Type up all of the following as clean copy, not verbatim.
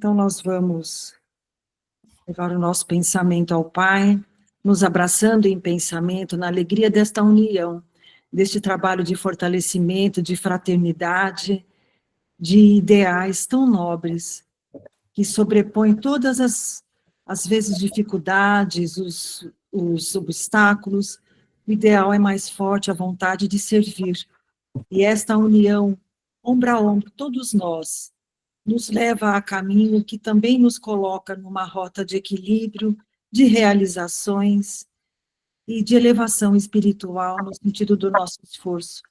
Então, nós vamos levar o nosso pensamento ao Pai, nos abraçando em pensamento, na alegria desta união, deste trabalho de fortalecimento, de fraternidade, de ideais tão nobres, que sobrepõem todas as vezes dificuldades, os obstáculos. O ideal é mais forte, a vontade de servir. E esta união, ombro a ombro, todos nós, nos leva a caminho que também nos coloca numa rota de equilíbrio, de realizações e de elevação espiritual no sentido do nosso esforço.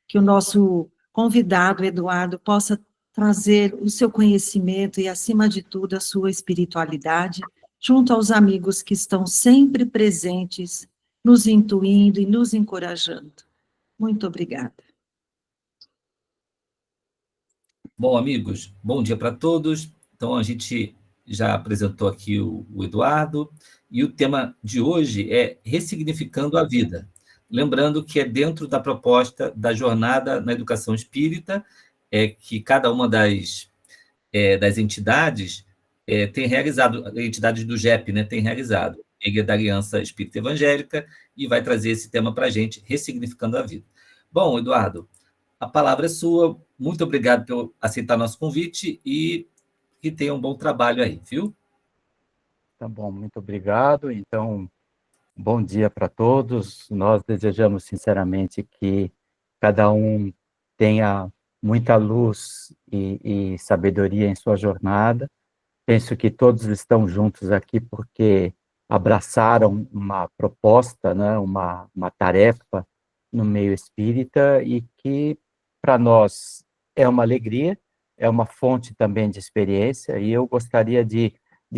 Que o nosso convidado, Eduardo, possa trazer o seu conhecimento e, acima de tudo, a sua espiritualidade, junto aos amigos que estão sempre presentes, nos intuindo e nos encorajando. Muito obrigada. Bom, amigos, bom dia para todos. Então, a gente já apresentou aqui o Eduardo, e o tema de hoje é Ressignificando a Vida. Lembrando que é dentro da proposta da jornada na educação espírita, que cada uma das entidades tem realizado, entidades do GEP, né, tem realizado. Ele é da Aliança Espírita Evangélica e vai trazer esse tema para a gente, Ressignificando a Vida. Bom, Eduardo, a palavra é sua. Muito obrigado por aceitar nosso convite e que tenha um bom trabalho aí, viu? Tá bom, muito obrigado. Então, bom dia para todos. Nós desejamos sinceramente que cada um tenha muita luz e sabedoria em sua jornada. Penso que todos estão juntos aqui porque abraçaram uma proposta, né, uma tarefa no meio espírita e que, para nós, é uma alegria, é uma fonte também de experiência, e eu gostaria de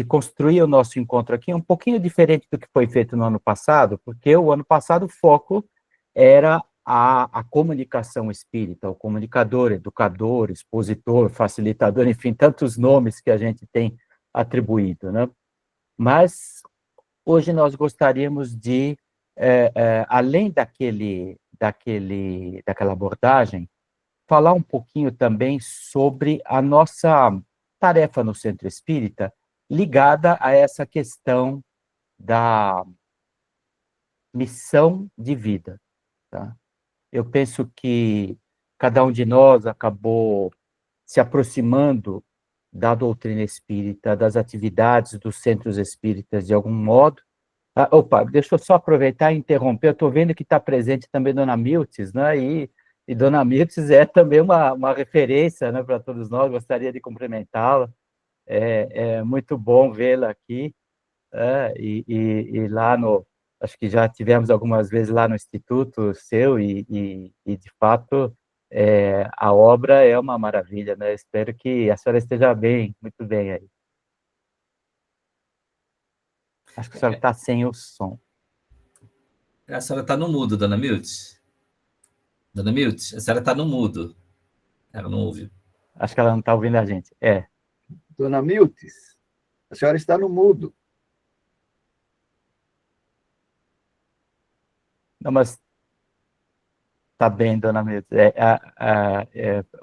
construir o nosso encontro aqui um pouquinho diferente do que foi feito no ano passado, porque o ano passado o foco era a comunicação espírita, o comunicador, educador, expositor, facilitador, enfim, tantos nomes que a gente tem atribuído, né? Mas hoje nós gostaríamos de, além daquela abordagem, falar um pouquinho também sobre a nossa tarefa no Centro Espírita, ligada a essa questão da missão de vida. Tá? Eu penso que cada um de nós acabou se aproximando da doutrina espírita, das atividades dos centros espíritas de algum modo. Opa, deixa eu só aproveitar e interromper, eu estou vendo que está presente também Dona Miltes, né? E Dona Miltes é também uma referência, né, para todos nós, gostaria de cumprimentá-la. É muito bom vê-la aqui, e lá acho que já tivemos algumas vezes lá no Instituto seu, e de fato, a obra é uma maravilha, né? Espero que a senhora esteja bem, muito bem aí. Acho que a senhora está sem o som. A senhora está no mudo, Dona Miltes. Dona Miltes, a senhora está no mudo. Ela não ouve. Acho que ela não está ouvindo a gente. Dona Miltes, a senhora está no mudo. Não, mas tá bem, Dona Milton.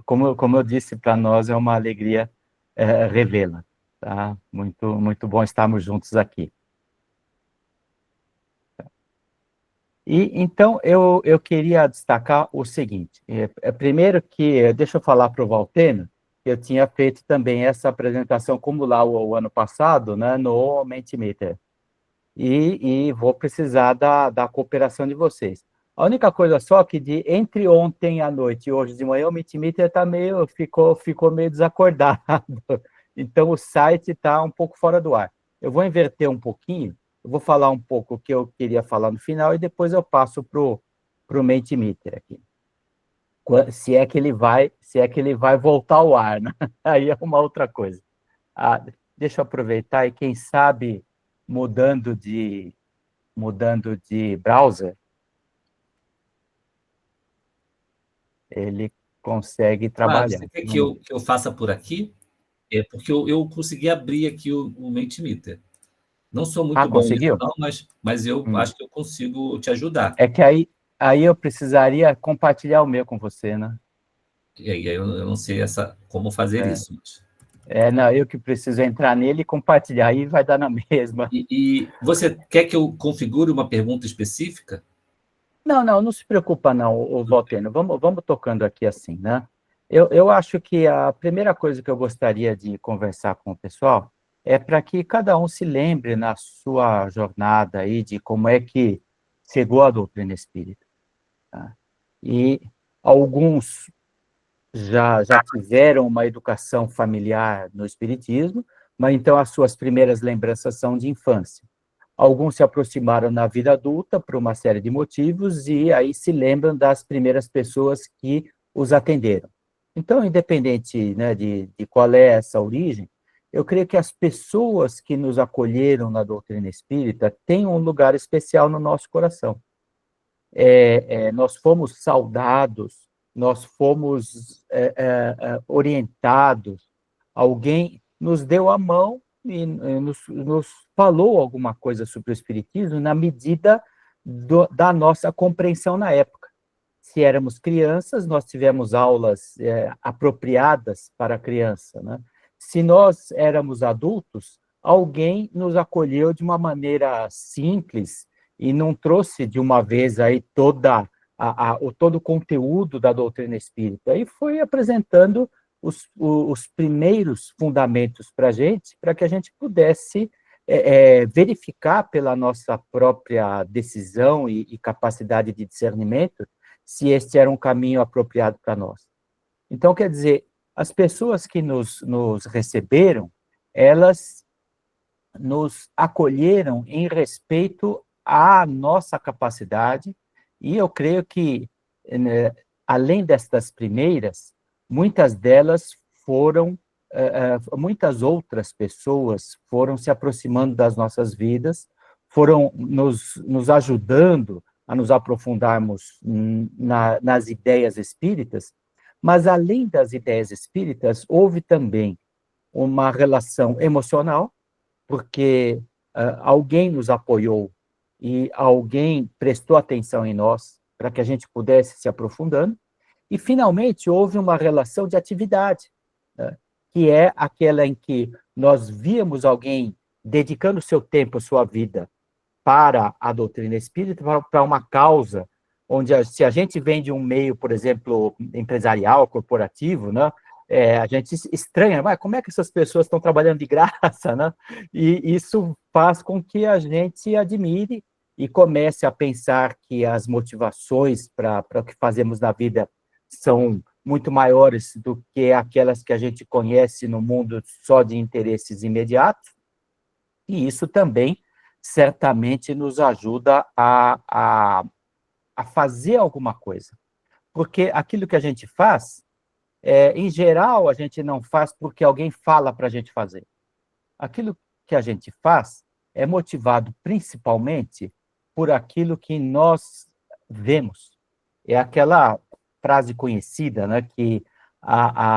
Como eu disse, para nós é uma alegria revê-la. Tá? Muito, muito bom estarmos juntos aqui. E então eu queria destacar o seguinte. Primeiro que, deixa eu falar para o Valteno, eu tinha feito também essa apresentação como lá o ano passado, né, no Mentimeter. E vou precisar da cooperação de vocês. A única coisa só que entre ontem à noite e hoje de manhã, o Mentimeter ficou meio desacordado. Então, o site está um pouco fora do ar. Eu vou inverter um pouquinho, eu vou falar um pouco o que eu queria falar no final e depois eu passo para o Mentimeter aqui. Se é que ele vai voltar ao ar, né? Aí é uma outra coisa. Deixa eu aproveitar e, quem sabe, mudando de browser, ele consegue trabalhar. Você quer que eu faça por aqui? Porque eu consegui abrir aqui o Mentimeter. Não sou muito bom nisso, não, mas eu acho que eu consigo te ajudar. É que aí eu precisaria compartilhar o meu com você, né? E aí eu não sei como fazer isso. Não, eu que preciso entrar nele e compartilhar, aí vai dar na mesma. E você quer que eu configure uma pergunta específica? Não se preocupa não, o Valteno, vamos tocando aqui assim, né? Eu acho que a primeira coisa que eu gostaria de conversar com o pessoal é para que cada um se lembre na sua jornada aí de como é que chegou à doutrina espírita, tá? E alguns já tiveram uma educação familiar no espiritismo, mas então as suas primeiras lembranças são de infância. Alguns se aproximaram na vida adulta por uma série de motivos e aí se lembram das primeiras pessoas que os atenderam. Então, independente, né, de qual é essa origem, eu creio que as pessoas que nos acolheram na doutrina espírita têm um lugar especial no nosso coração. Nós fomos saudados, nós fomos orientados, alguém nos deu a mão e nos falou alguma coisa sobre o Espiritismo na medida da nossa compreensão na época. Se éramos crianças, nós tivemos aulas apropriadas para a criança, né? Se nós éramos adultos, alguém nos acolheu de uma maneira simples e não trouxe de uma vez aí todo o conteúdo da doutrina espírita, e foi apresentando os primeiros fundamentos para a gente, para que a gente pudesse verificar pela nossa própria decisão e capacidade de discernimento se este era um caminho apropriado para nós. Então, quer dizer, as pessoas que nos receberam, elas nos acolheram em respeito à nossa capacidade, e eu creio que, né, além destas primeiras, muitas delas foram, muitas outras pessoas foram se aproximando das nossas vidas, foram nos ajudando a nos aprofundarmos nas ideias espíritas, mas além das ideias espíritas, houve também uma relação emocional, porque alguém nos apoiou e alguém prestou atenção em nós para que a gente pudesse se aprofundando, e finalmente houve uma relação de atividade, né, que é aquela em que nós víamos alguém dedicando seu tempo, sua vida para a doutrina espírita, para uma causa, onde se a gente vem de um meio, por exemplo, empresarial, corporativo, né, a gente estranha, mas como é que essas pessoas estão trabalhando de graça, né? E isso faz com que a gente admire e comece a pensar que as motivações para o que fazemos na vida são muito maiores do que aquelas que a gente conhece no mundo só de interesses imediatos, e isso também certamente nos ajuda a fazer alguma coisa. Porque aquilo que a gente faz, em geral, a gente não faz porque alguém fala para a gente fazer. Aquilo que a gente faz é motivado principalmente por aquilo que nós vemos. É aquela frase conhecida, né, que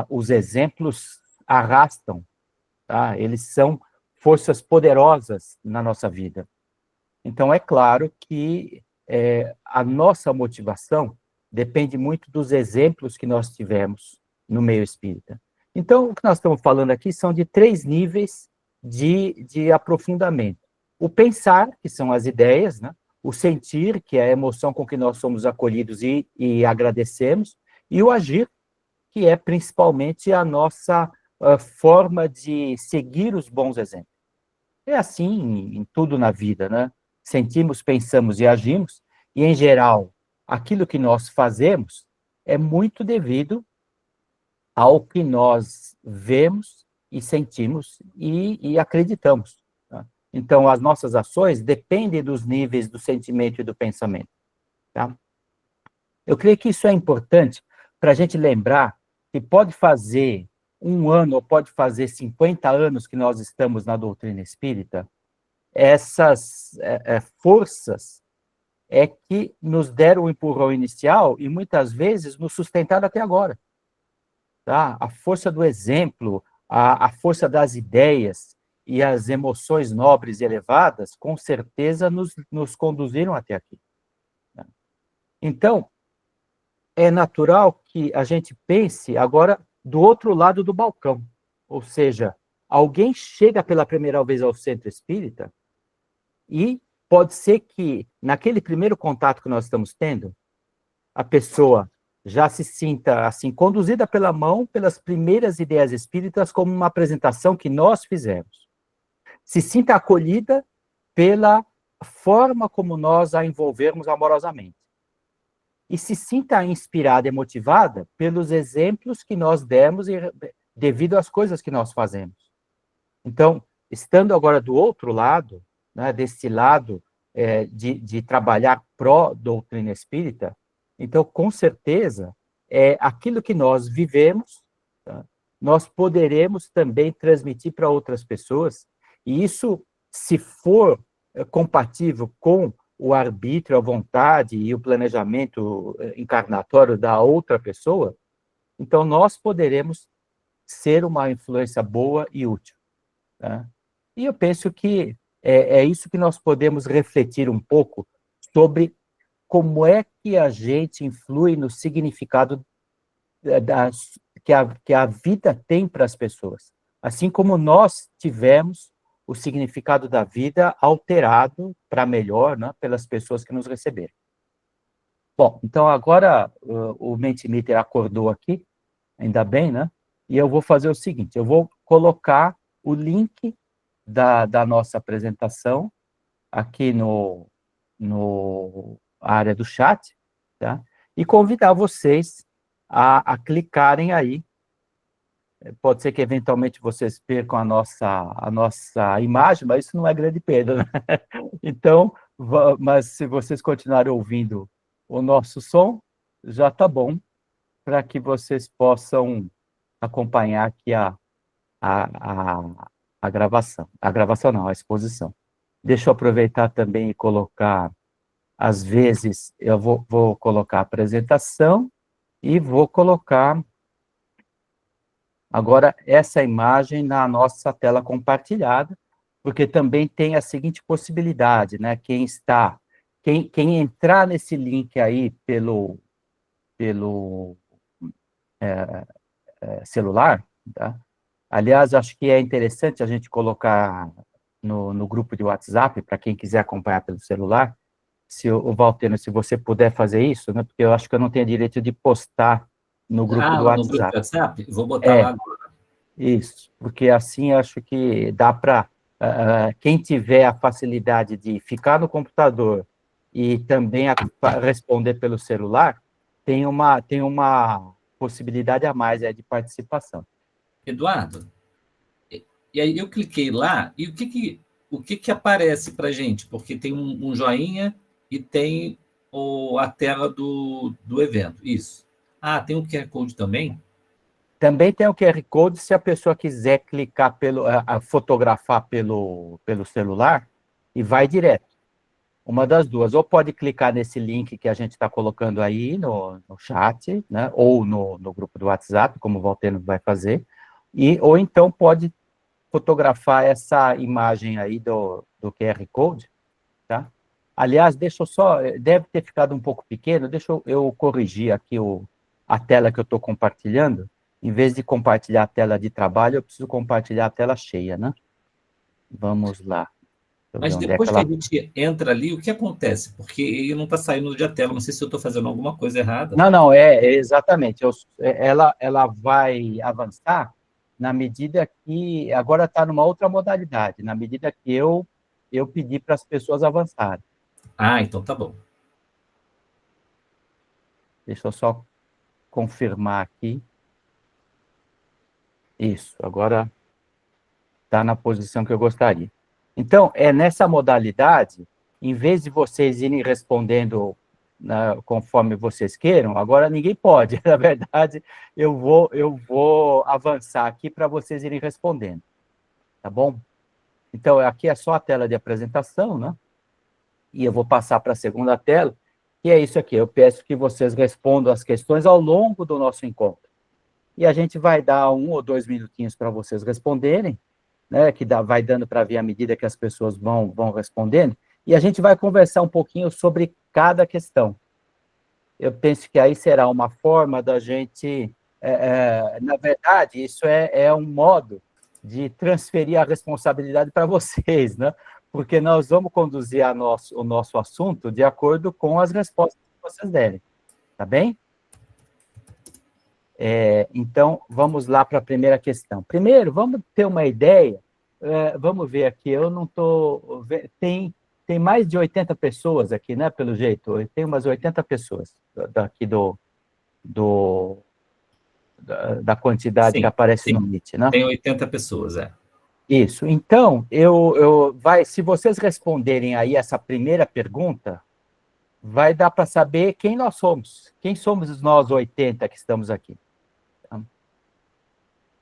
os exemplos arrastam, tá? Eles são forças poderosas na nossa vida. Então, é claro que a nossa motivação depende muito dos exemplos que nós tivemos no meio espírita. Então, o que nós estamos falando aqui são de 3 níveis de aprofundamento. O pensar, que são as ideias, né? O sentir, que é a emoção com que nós somos acolhidos e agradecemos, e o agir, que é principalmente a nossa forma de seguir os bons exemplos. É assim em tudo na vida, né? Sentimos, pensamos e agimos, e, em geral, aquilo que nós fazemos é muito devido ao que nós vemos e sentimos e acreditamos, tá? Então, as nossas ações dependem dos níveis do sentimento e do pensamento, tá? Eu creio que isso é importante para a gente lembrar que pode fazer 1 ano ou pode fazer 50 anos que nós estamos na doutrina espírita, essas forças que nos deram o empurrão inicial e muitas vezes nos sustentaram até agora, tá? A força do exemplo, a força das ideias e as emoções nobres e elevadas, com certeza nos conduziram até aqui, tá? Então, é natural que a gente pense agora do outro lado do balcão. Ou seja, alguém chega pela primeira vez ao centro espírita e pode ser que, naquele primeiro contato que nós estamos tendo, a pessoa já se sinta, assim, conduzida pela mão pelas primeiras ideias espíritas como uma apresentação que nós fizemos. Se sinta acolhida pela forma como nós a envolvermos amorosamente. E se sinta inspirada e motivada pelos exemplos que nós demos devido às coisas que nós fazemos. Então, estando agora do outro lado, né, desse lado de trabalhar pró-doutrina espírita, então, com certeza, aquilo que nós vivemos, tá, nós poderemos também transmitir para outras pessoas, e isso, se for compatível com o arbítrio, a vontade e o planejamento encarnatório da outra pessoa, então nós poderemos ser uma influência boa e útil. Tá? E eu penso que é isso que nós podemos refletir um pouco sobre como é que a gente influi no significado que a vida tem para as pessoas. Assim como nós tivemos o significado da vida alterado para melhor, né, pelas pessoas que nos receberam. Bom, então agora o Mentimeter acordou aqui, ainda bem, né? E eu vou fazer o seguinte, eu vou colocar o link da nossa apresentação aqui no área do chat, tá? E convidar vocês a clicarem aí. Pode ser que, eventualmente, vocês percam a nossa imagem, mas isso não é grande perda, né? Então, mas se vocês continuarem ouvindo o nosso som, já está bom, para que vocês possam acompanhar aqui a gravação. A gravação não, a exposição. Deixa eu aproveitar também e colocar, às vezes, eu vou colocar a apresentação e vou colocar agora essa imagem na nossa tela compartilhada, porque também tem a seguinte possibilidade, né? Quem entrar nesse link aí pelo celular, tá? Aliás, acho que é interessante a gente colocar no grupo de WhatsApp, para quem quiser acompanhar pelo celular, se o Valteno, se você puder fazer isso, né? Porque eu acho que eu não tenho direito de postar no grupo do WhatsApp. No grupo do WhatsApp? Vou botar lá agora. Isso, porque assim acho que dá para quem tiver a facilidade de ficar no computador e também responder pelo celular, tem uma possibilidade a mais de participação. Eduardo, e aí eu cliquei lá, e o que aparece para a gente? Porque tem um joinha e tem a tela do evento, isso. Ah, tem um QR Code também? Também tem o QR Code, se a pessoa quiser clicar fotografar pelo celular, e vai direto. Uma das duas, ou pode clicar nesse link que a gente está colocando aí no chat, né, ou no grupo do WhatsApp, como o Valteno vai fazer, ou então pode fotografar essa imagem aí do QR Code, tá? Aliás, deve ter ficado um pouco pequeno, deixa eu corrigir aqui a tela que eu estou compartilhando. Em vez de compartilhar a tela de trabalho, eu preciso compartilhar a tela cheia, né? Vamos lá. Mas depois que a gente entra ali, o que acontece? Porque ele não está saindo de a tela, não sei se eu estou fazendo alguma coisa errada. Não, exatamente. Ela vai avançar na medida que... Agora está numa outra modalidade, na medida que eu pedi para as pessoas avançarem. Ah, então tá bom. Deixa eu só confirmar aqui. Isso, agora está na posição que eu gostaria. Então, nessa modalidade, em vez de vocês irem respondendo conforme vocês queiram, agora ninguém pode. Na verdade, eu vou avançar aqui para vocês irem respondendo. Tá bom? Então, aqui é só a tela de apresentação, né? E eu vou passar para a segunda tela, que é isso aqui. Eu peço que vocês respondam as questões ao longo do nosso encontro. E a gente vai dar 1 ou 2 minutinhos para vocês responderem, né, que vai dando para ver à medida que as pessoas vão respondendo, e a gente vai conversar um pouquinho sobre cada questão. Eu penso que aí será uma forma da gente na verdade, isso é um modo de transferir a responsabilidade para vocês, né? Porque nós vamos conduzir o nosso assunto de acordo com as respostas que vocês derem, tá bem? Então, vamos lá para a primeira questão. Primeiro, vamos ter uma ideia, vamos ver aqui, eu não estou... Tem mais de 80 pessoas aqui, né, pelo jeito, tem umas 80 pessoas daqui da quantidade Sim, que aparece sim. no Meet, né? Tem 80 pessoas, Isso. Então, se vocês responderem aí essa primeira pergunta, vai dar para saber quem nós somos. Quem somos nós 80 que estamos aqui?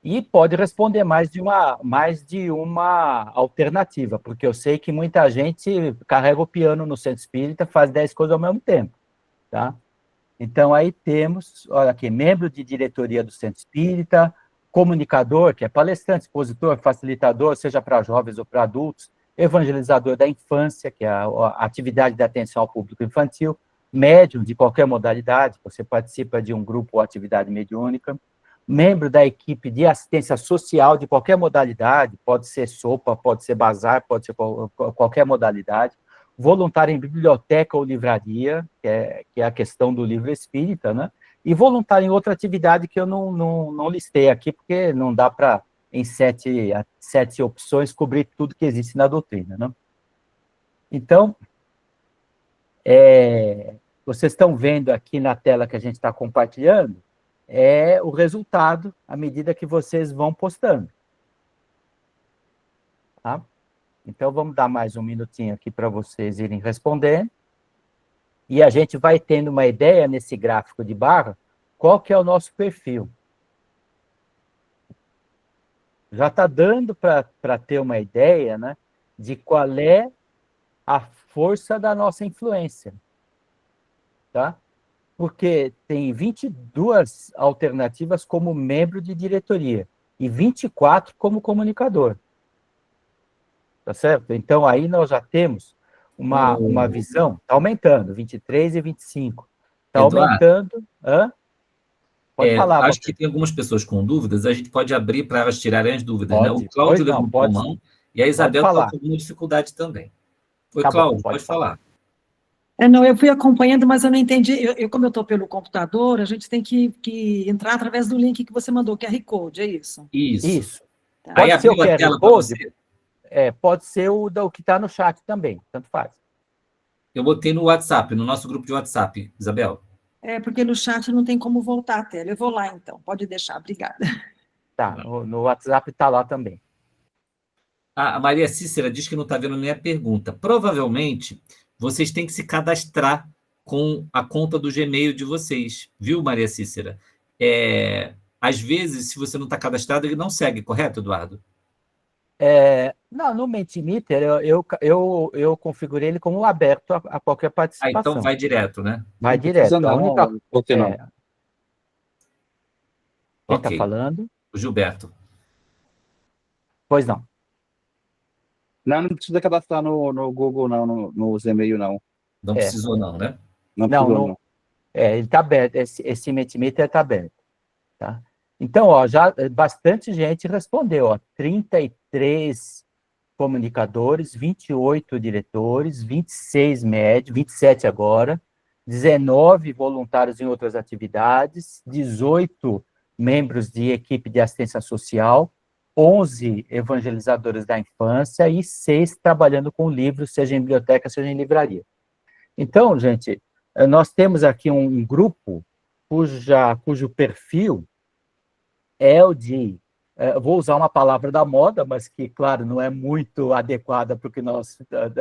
E pode responder mais de uma alternativa, porque eu sei que muita gente carrega o piano no centro espírita, faz 10 coisas ao mesmo tempo, tá? Então, aí temos, olha aqui, membro de diretoria do centro espírita, comunicador, que é palestrante, expositor, facilitador, seja para jovens ou para adultos, evangelizador da infância, que é a atividade de atenção ao público infantil, médium de qualquer modalidade, você participa de um grupo ou atividade mediúnica, membro da equipe de assistência social de qualquer modalidade, pode ser sopa, pode ser bazar, pode ser qualquer modalidade, voluntário em biblioteca ou livraria, que é a questão do livro espírita, né? E voluntário em outra atividade que eu não listei aqui, porque não dá para, em sete opções, cobrir tudo que existe na doutrina, né? Então, vocês estão vendo aqui na tela que a gente está compartilhando, o resultado à medida que vocês vão postando. Tá? Então, vamos dar mais um minutinho aqui para vocês irem respondendo. E a gente vai tendo uma ideia nesse gráfico de barra, qual que é o nosso perfil. Já está dando para ter uma ideia, né, de qual é a força da nossa influência. Tá? Porque tem 22 alternativas como membro de diretoria e 24 como comunicador. Tá certo? Então, aí nós já temos uma visão, está aumentando, 23 e 25. Está aumentando. Pode falar. Acho que tem algumas pessoas com dúvidas, a gente pode abrir para elas tirarem as dúvidas, né? O Cláudio levantou a mão e a Isabel está com alguma dificuldade também. Oi, tá Cláudio, pode falar. Não, eu fui acompanhando, mas eu não entendi. Como eu estou pelo computador, a gente tem que entrar através do link que você mandou, QR Code, é isso? Isso. Tá. Pode ser o QR Code, pode ser o que está no chat também, tanto faz. Eu botei no WhatsApp, no nosso grupo de WhatsApp, Isabel. Porque no chat não tem como voltar a tela. Eu vou lá, então. Pode deixar, obrigada. Tá, no WhatsApp está lá também. A Maria Cícera diz que não está vendo nem a pergunta. Provavelmente, vocês têm que se cadastrar com a conta do Gmail de vocês, viu, Maria Cícera? Às vezes, se você não está cadastrado, ele não segue, correto, Eduardo? Não, no Mentimeter, eu configurei ele como aberto a qualquer participação. Então vai direto, né? Vai direto. A única... Quem está falando? O Gilberto. Pois não. Não precisa cadastrar no Google, não, no Gmail, não. Não precisou, não, né? Não precisou, não. Ele está aberto, esse Mentimeter está aberto. Tá? Então, já bastante gente respondeu, 33 comunicadores, 28 diretores, 26 médios, 27 agora, 19 voluntários em outras atividades, 18 membros de equipe de assistência social, 11 evangelizadores da infância e 6 trabalhando com livros, seja em biblioteca, seja em livraria. Então, gente, nós temos aqui um grupo cujo perfil é o de, vou usar uma palavra da moda, mas que, claro, não é muito adequada para o que nós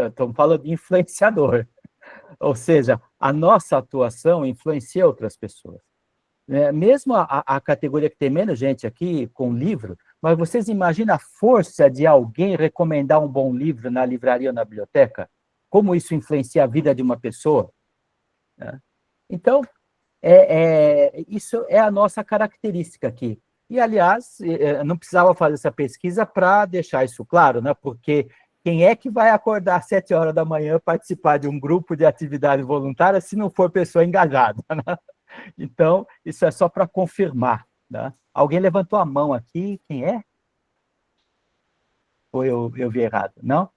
estamos falando, de influenciador. Ou seja, a nossa atuação influencia outras pessoas. Mesmo a categoria que tem menos gente aqui com livro, mas vocês imaginam a força de alguém recomendar um bom livro na livraria ou na biblioteca? Como isso influencia a vida de uma pessoa? Então, isso é a nossa característica aqui. E, aliás, não precisava fazer essa pesquisa para deixar isso claro, né? Porque quem é que vai acordar às 7 horas da manhã participar de um grupo de atividade voluntária se não for pessoa engajada, né? Então, isso é só para confirmar, Tá? Alguém levantou a mão aqui, quem é? Ou eu vi errado? Não?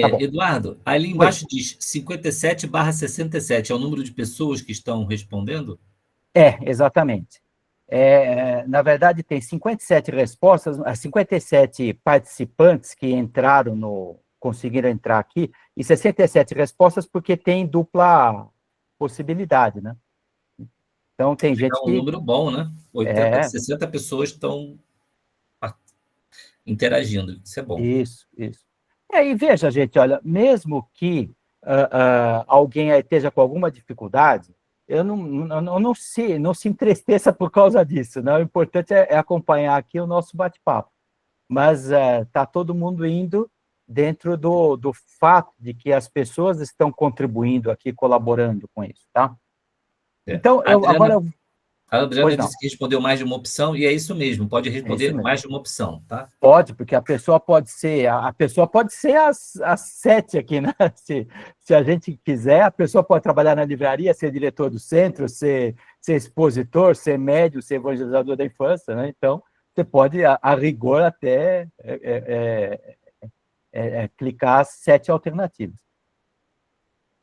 Tá bom. Eduardo, ali Oi. embaixo diz 57/67, é o número de pessoas que estão respondendo? Exatamente. Na verdade, tem 57 respostas, 57 participantes que conseguiram entrar aqui, e 67 respostas porque tem dupla possibilidade, né? Então, tem É gente um que... número bom, né? 60 pessoas estão interagindo, isso é bom. Isso. E aí, veja, gente, olha, mesmo que alguém aí esteja com alguma dificuldade, não se entristeça por causa disso, né? O importante é acompanhar aqui o nosso bate-papo. Mas está todo mundo indo dentro do fato de que as pessoas estão contribuindo aqui, colaborando com isso, tá? Então, agora... A Adriana Pois não. disse que respondeu mais de uma opção, e é isso mesmo, pode É isso responder mesmo. mais de uma opção, tá? Pode, porque a pessoa pode ser as 7 aqui, né? Se a gente quiser, a pessoa pode trabalhar na livraria, ser diretor do centro, ser expositor, ser médium, ser evangelizador da infância, né? Então, você pode, a rigor, até clicar as 7 alternativas.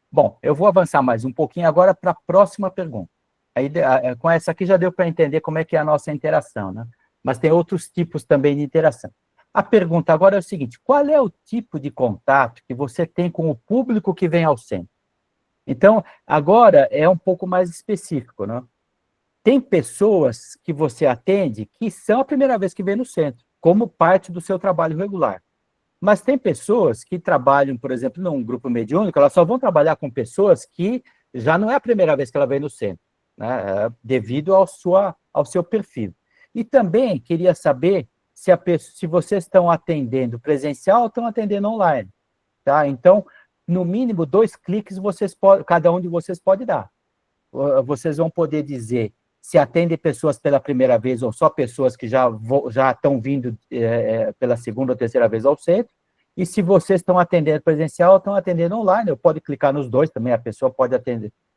Bom, eu vou avançar mais um pouquinho agora para a próxima pergunta. Aí, com essa aqui já deu para entender como é que é a nossa interação, né? Mas tem outros tipos também de interação. A pergunta agora é o seguinte: qual é o tipo de contato que você tem com o público que vem ao centro? Então, agora é um pouco mais específico, né? Tem pessoas que você atende que são a primeira vez que vem no centro, como parte do seu trabalho regular. Mas tem pessoas que trabalham, por exemplo, num grupo mediúnico, elas só vão trabalhar com pessoas que já não é a primeira vez que ela vem no centro, né? Devido ao seu perfil. E também queria saber se vocês estão atendendo presencial ou estão atendendo online. Tá? Então, no mínimo 2 cliques cada um de vocês pode dar. Vocês vão poder dizer se atendem pessoas pela primeira vez ou só pessoas que já estão vindo pela segunda ou terceira vez ao centro, e se vocês estão atendendo presencial ou estão atendendo online. Eu posso clicar nos dois também, a pessoa pode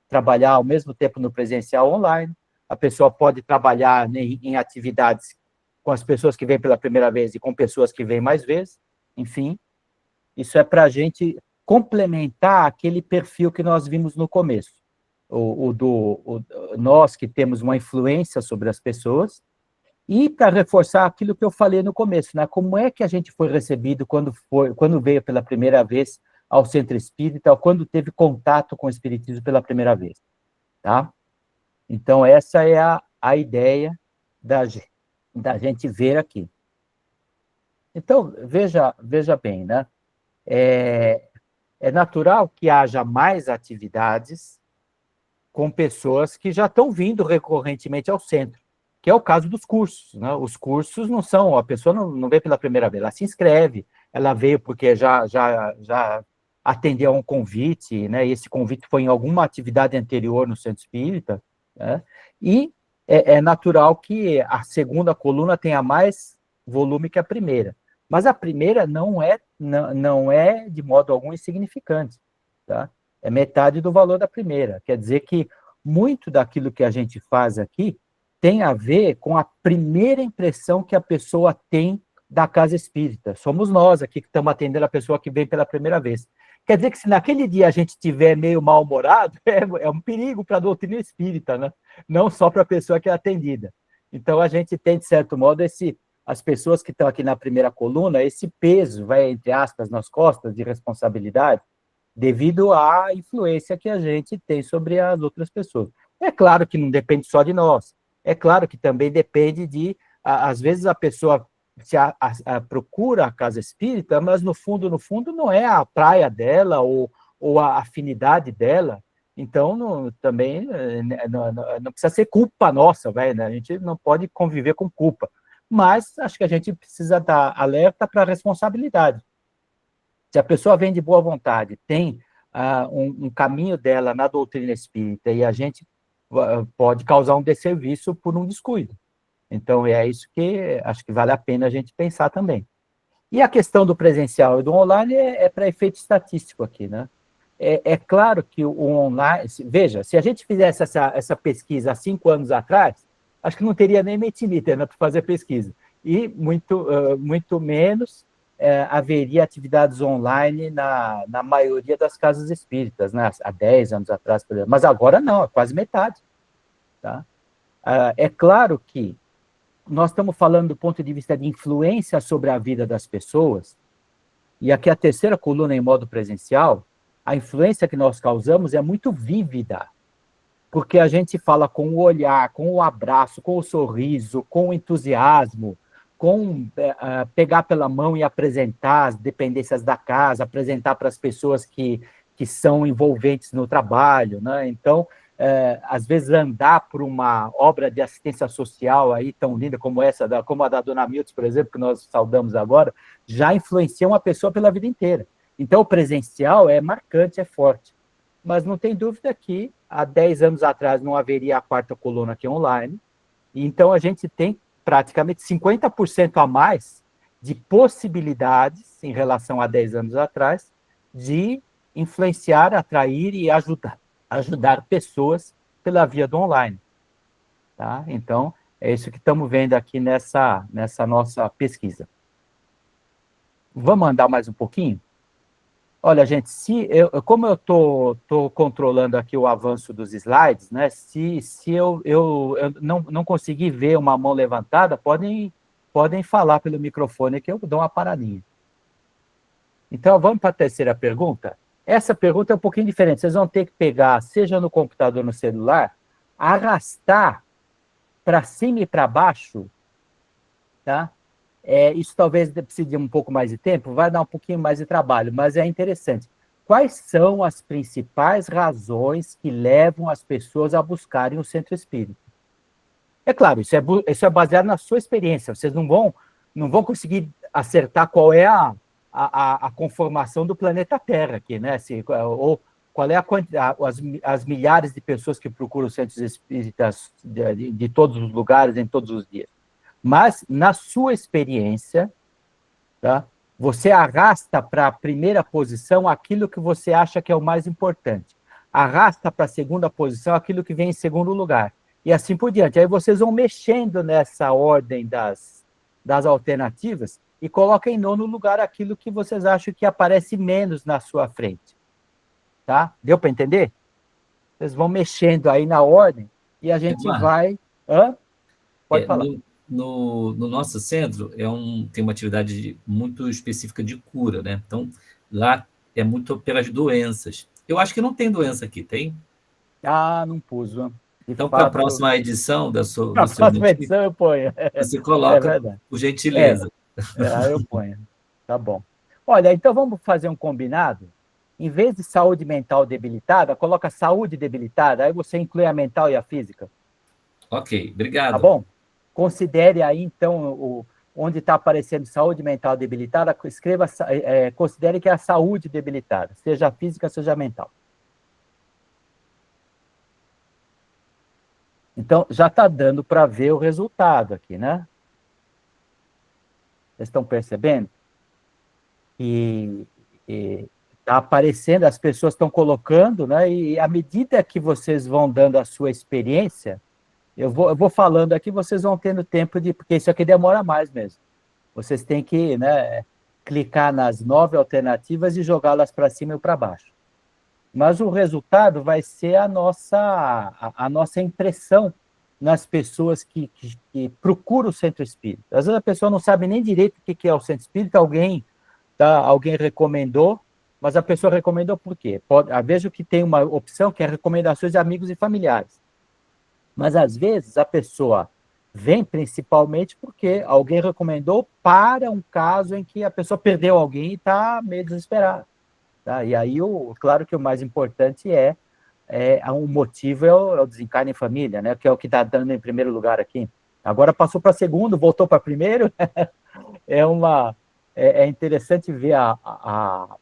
trabalhar ao mesmo tempo no presencial online, a pessoa pode trabalhar em atividades com as pessoas que vêm pela primeira vez e com pessoas que vêm mais vezes, enfim, isso é para a gente complementar aquele perfil que nós vimos no começo. Nós que temos uma influência sobre as pessoas, e para reforçar aquilo que eu falei no começo, né? Como é que a gente foi recebido quando veio pela primeira vez ao centro espírita, ou quando teve contato com o espiritismo pela primeira vez, tá? Então, essa é a ideia da gente ver aqui. Então, veja bem, né? É natural que haja mais atividades com pessoas que já estão vindo recorrentemente ao centro, que é o caso dos cursos, né? Os cursos não são, a pessoa não veio pela primeira vez, ela se inscreve, ela veio porque já atendeu a um convite, né? E esse convite foi em alguma atividade anterior no centro espírita, né? E é natural que a segunda coluna tenha mais volume que a primeira, mas a primeira não é de modo algum insignificante, tá? É metade do valor da primeira. Quer dizer que muito daquilo que a gente faz aqui tem a ver com a primeira impressão que a pessoa tem da casa espírita. Somos nós aqui que estamos atendendo a pessoa que vem pela primeira vez. Quer dizer que se naquele dia a gente estiver meio mal-humorado, é um perigo para a doutrina espírita, né? Não só para a pessoa que é atendida. Então, a gente tem, de certo modo, as pessoas que estão aqui na primeira coluna, esse peso, vai, entre aspas, nas costas de responsabilidade, devido à influência que a gente tem sobre as outras pessoas. É claro que não depende só de nós. É claro que também depende às vezes a pessoa procura a casa espírita, mas no fundo, não é a praia dela ou a afinidade dela. Então, também não precisa ser culpa nossa, né? A gente não pode conviver com culpa. Mas acho que a gente precisa dar alerta para a responsabilidade. Se a pessoa vem de boa vontade, tem um caminho dela na doutrina espírita, e a gente pode causar um desserviço por um descuido. Então, é isso que acho que vale a pena a gente pensar também. E a questão do presencial e do online é para efeito estatístico aqui, né? é claro que o online... Veja, se a gente fizesse essa pesquisa há 5 anos atrás, acho que não teria nem Mentimeter, né, para fazer pesquisa. E muito menos haveria atividades online na maioria das casas espíritas, né, há 10 anos atrás, por exemplo. Mas agora não, é quase metade. Tá? É claro que nós estamos falando do ponto de vista de influência sobre a vida das pessoas, e aqui a terceira coluna em modo presencial, a influência que nós causamos é muito vívida, porque a gente fala com o olhar, com o abraço, com o sorriso, com o entusiasmo, com pegar pela mão e apresentar as dependências da casa, apresentar para as pessoas que são envolventes no trabalho, né? Então, às vezes andar por uma obra de assistência social aí tão linda como essa, como a da Dona Miltz, por exemplo, que nós saudamos agora, já influencia uma pessoa pela vida inteira. Então, o presencial é marcante, é forte. Mas não tem dúvida que há 10 anos atrás não haveria a quarta coluna aqui online, então a gente tem praticamente 50% a mais de possibilidades em relação a 10 anos atrás de influenciar, atrair e ajudar pessoas pela via do online. Tá? Então, é isso que estamos vendo aqui nessa nossa pesquisa. Vamos andar mais um pouquinho? Olha, gente, como eu estou controlando aqui o avanço dos slides, né? Se eu não conseguir ver uma mão levantada, podem falar pelo microfone que eu dou uma paradinha. Então, vamos para a terceira pergunta. Essa pergunta é um pouquinho diferente. Vocês vão ter que pegar, seja no computador ou no celular, arrastar para cima e para baixo, tá? Isso talvez precise de um pouco mais de tempo, vai dar um pouquinho mais de trabalho, mas é interessante. Quais são as principais razões que levam as pessoas a buscarem o centro espírita? É claro, isso é baseado na sua experiência, vocês não vão conseguir acertar qual é a conformação do planeta Terra aqui, né? Ou qual é as milhares de pessoas que procuram centros espíritas de todos os lugares, em todos os dias. Mas, na sua experiência, tá, você arrasta para a primeira posição aquilo que você acha que é o mais importante. Arrasta para a segunda posição aquilo que vem em segundo lugar. E assim por diante. Aí vocês vão mexendo nessa ordem das alternativas e colocam em nono lugar aquilo que vocês acham que aparece menos na sua frente. Tá? Deu para entender? Vocês vão mexendo aí na ordem e a gente vai... Pode falar. No nosso centro, tem uma atividade muito específica de cura, né? Então, lá é muito pelas doenças. Eu acho que não tem doença aqui, tem? Não pus. Então, para a próxima edição do seu próxima edição eu ponho. Você coloca, por gentileza. Eu ponho. Tá bom. Olha, então vamos fazer um combinado? Em vez de saúde mental debilitada, coloca saúde debilitada, aí você inclui a mental e a física. Ok, obrigado. Tá bom? Considere aí, então, onde está aparecendo saúde mental debilitada, considere que é a saúde debilitada, seja física, seja mental. Então, já está dando para ver o resultado aqui, né? Vocês estão percebendo? E está aparecendo, as pessoas estão colocando, né? E à medida que vocês vão dando a sua experiência, eu vou falando aqui, vocês vão tendo tempo porque isso aqui demora mais mesmo. Vocês têm que, né, clicar nas 9 alternativas e jogá-las para cima e para baixo. Mas o resultado vai ser a nossa impressão nas pessoas que procuram o centro espírita. Às vezes a pessoa não sabe nem direito o que é o centro espírita, alguém recomendou, mas a pessoa recomendou por quê? Vejo que tem uma opção que é recomendações de amigos e familiares. Mas, às vezes, a pessoa vem principalmente porque alguém recomendou para um caso em que a pessoa perdeu alguém e está meio desesperada. Tá? E aí, claro que o mais importante o motivo é o desencarne em família, né? Que é o que está dando em primeiro lugar aqui. Agora passou para segundo, voltou para primeiro. É interessante ver a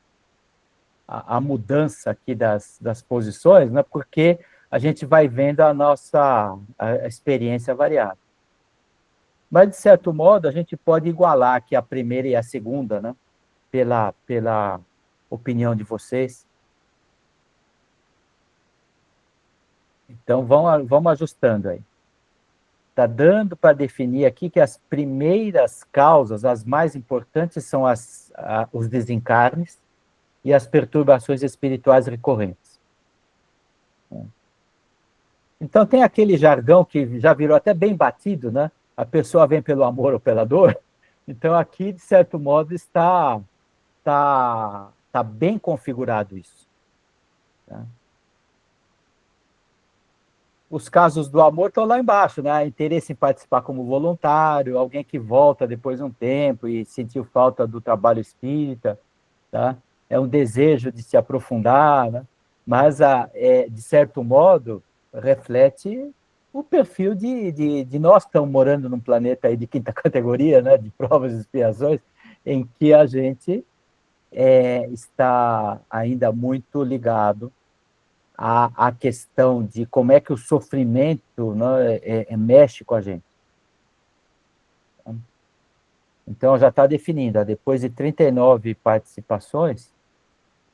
mudança aqui das posições, né? Porque a gente vai vendo a nossa experiência variada. Mas, de certo modo, a gente pode igualar aqui a primeira e a segunda, né? Pela opinião de vocês. Então, vamos ajustando aí. Está dando para definir aqui que as primeiras causas, as mais importantes, são os desencarnes e as perturbações espirituais recorrentes. Então, tem aquele jargão que já virou até bem batido, né? A pessoa vem pelo amor ou pela dor. Então, aqui, de certo modo, está bem configurado isso. Tá? Os casos do amor estão lá embaixo, né? Interesse em participar como voluntário, alguém que volta depois de um tempo e sentiu falta do trabalho espírita, tá? É um desejo de se aprofundar, né? Mas, de certo modo, reflete o perfil de nós que estamos morando num planeta aí de quinta categoria, né? De provas e expiações, em que a gente está ainda muito ligado à questão de como é que o sofrimento, né, mexe com a gente. Então, já está definido, depois de 39 participações,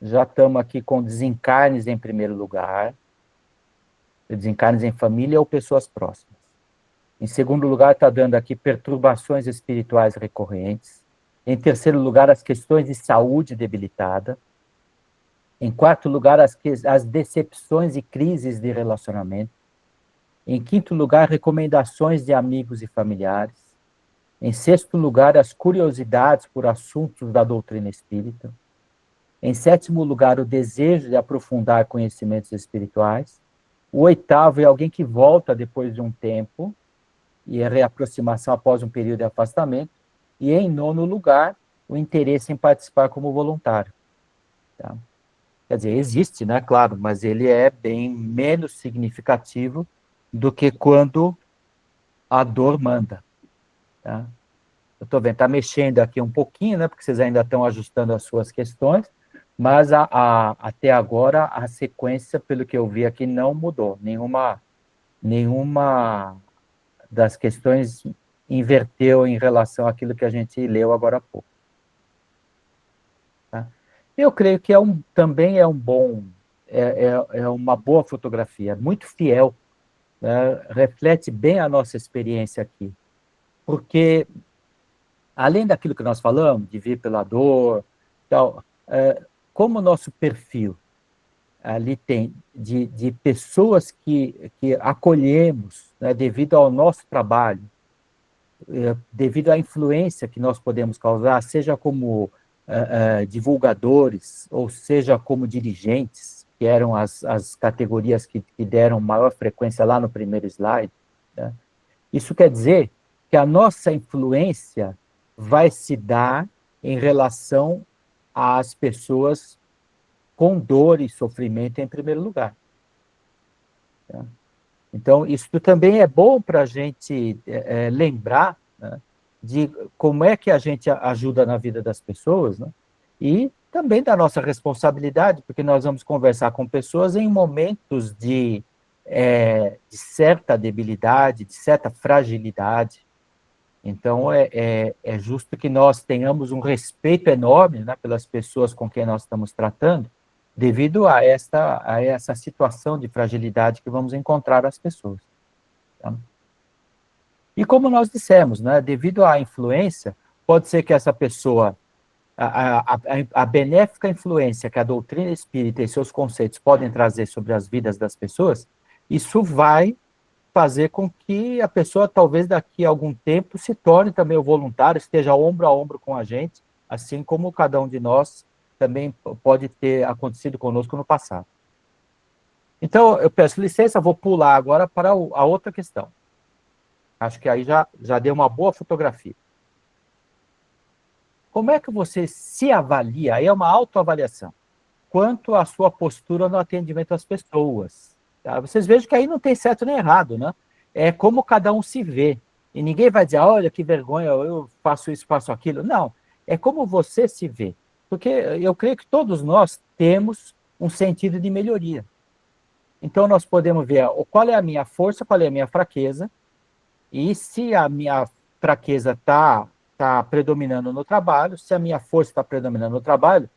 já estamos aqui com desencarnes em primeiro lugar, desencarnes em família ou pessoas próximas. Em segundo lugar, está dando aqui perturbações espirituais recorrentes. Em terceiro lugar, as questões de saúde debilitada. Em quarto lugar, as decepções e crises de relacionamento. Em quinto lugar, recomendações de amigos e familiares. Em sexto lugar, as curiosidades por assuntos da doutrina espírita. Em sétimo lugar, o desejo de aprofundar conhecimentos espirituais. O oitavo é alguém que volta depois de um tempo, e a reaproximação após um período de afastamento. E em nono lugar, o interesse em participar como voluntário. Tá? Quer dizer, existe, né? Claro, mas ele é bem menos significativo do que quando a dor manda. Tá? Eu estou vendo, está mexendo aqui um pouquinho, né? Porque vocês ainda estão ajustando as suas questões, mas até agora a sequência, pelo que eu vi aqui, não mudou. Nenhuma das questões inverteu em relação àquilo que a gente leu agora há pouco. Tá? Eu creio que também é um bom, é uma boa fotografia, muito fiel, né? Reflete bem a nossa experiência aqui, porque além daquilo que nós falamos, de vir pela dor, tal, como o nosso perfil ali tem de pessoas que acolhemos, né, devido ao nosso trabalho, devido à influência que nós podemos causar, seja como divulgadores, ou seja como dirigentes, que eram as categorias que deram maior frequência lá no primeiro slide, né? Isso quer dizer que a nossa influência vai se dar em relação às pessoas com dor e sofrimento em primeiro lugar. Tá? Então, isso também é bom para a gente lembrar, né, de como é que a gente ajuda na vida das pessoas, né, e também da nossa responsabilidade, porque nós vamos conversar com pessoas em momentos de certa debilidade, de certa fragilidade. Então, é justo que nós tenhamos um respeito enorme, né, pelas pessoas com quem nós estamos tratando, devido a essa situação de fragilidade que vamos encontrar as pessoas. Tá? E como nós dissemos, né, devido à influência, pode ser que essa pessoa, a benéfica influência que a doutrina espírita e seus conceitos podem trazer sobre as vidas das pessoas, isso vai fazer com que a pessoa, talvez daqui a algum tempo, se torne também o voluntário, esteja ombro a ombro com a gente, assim como cada um de nós também pode ter acontecido conosco no passado. Então, eu peço licença, vou pular agora para a outra questão. Acho que aí já deu uma boa fotografia. Como é que você se avalia, aí é uma autoavaliação, quanto à sua postura no atendimento às pessoas? Tá? Vocês vejam que aí não tem certo nem errado, né? É como cada um se vê. E ninguém vai dizer, olha, que vergonha, eu faço isso, faço aquilo. Não, é como você se vê. Porque eu creio que todos nós temos um sentido de melhoria. Então, nós podemos ver qual é a minha força, qual é a minha fraqueza, e se a minha fraqueza está predominando no trabalho, se a minha força está predominando no trabalho,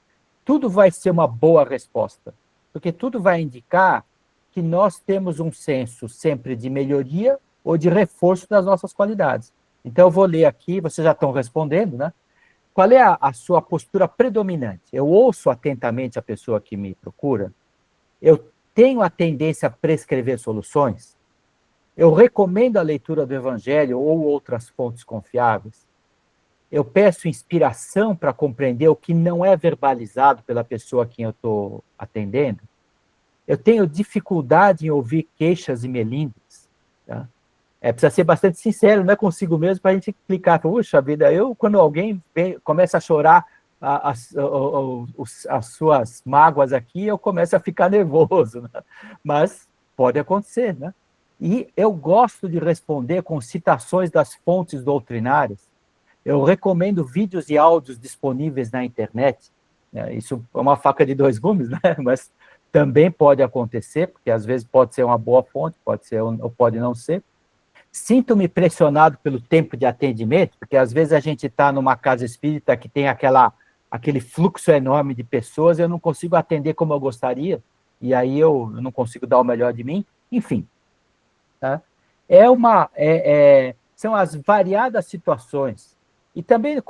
tudo vai ser uma boa resposta. Porque tudo vai indicar que nós temos um senso sempre de melhoria ou de reforço das nossas qualidades. Então, eu vou ler aqui, vocês já estão respondendo, né? Qual é a sua postura predominante? Eu ouço atentamente a pessoa que me procura? Eu tenho a tendência a prescrever soluções? Eu recomendo a leitura do Evangelho ou outras fontes confiáveis? Eu peço inspiração para compreender o que não é verbalizado pela pessoa a quem eu estou atendendo? Eu tenho dificuldade em ouvir queixas e melindres? Tá? Precisa ser bastante sincero, não é consigo mesmo, para a gente clicar. Puxa vida, quando alguém começa a chorar as suas mágoas aqui, eu começo a ficar nervoso, né? Mas pode acontecer, né? E eu gosto de responder com citações das fontes doutrinárias. Eu recomendo vídeos e áudios disponíveis na internet. Né? Isso é uma faca de dois gumes, né? Mas também pode acontecer, porque às vezes pode ser uma boa fonte, pode ser ou pode não ser. Sinto-me pressionado pelo tempo de atendimento, porque às vezes a gente está numa casa espírita que tem aquele fluxo enorme de pessoas, eu não consigo atender como eu gostaria, e aí eu não consigo dar o melhor de mim. Enfim, tá? São as variadas situações. E também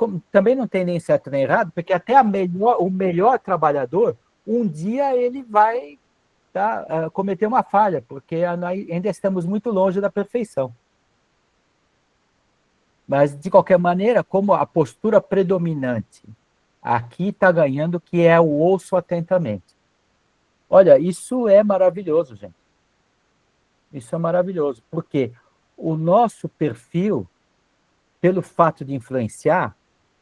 não tem nem certo nem errado, porque até o melhor trabalhador, um dia ele vai cometer uma falha, porque ainda estamos muito longe da perfeição. Mas, de qualquer maneira, como a postura predominante aqui está ganhando, que é o ouço atentamente. Olha, isso é maravilhoso, gente. Isso é maravilhoso, porque o nosso perfil, pelo fato de influenciar,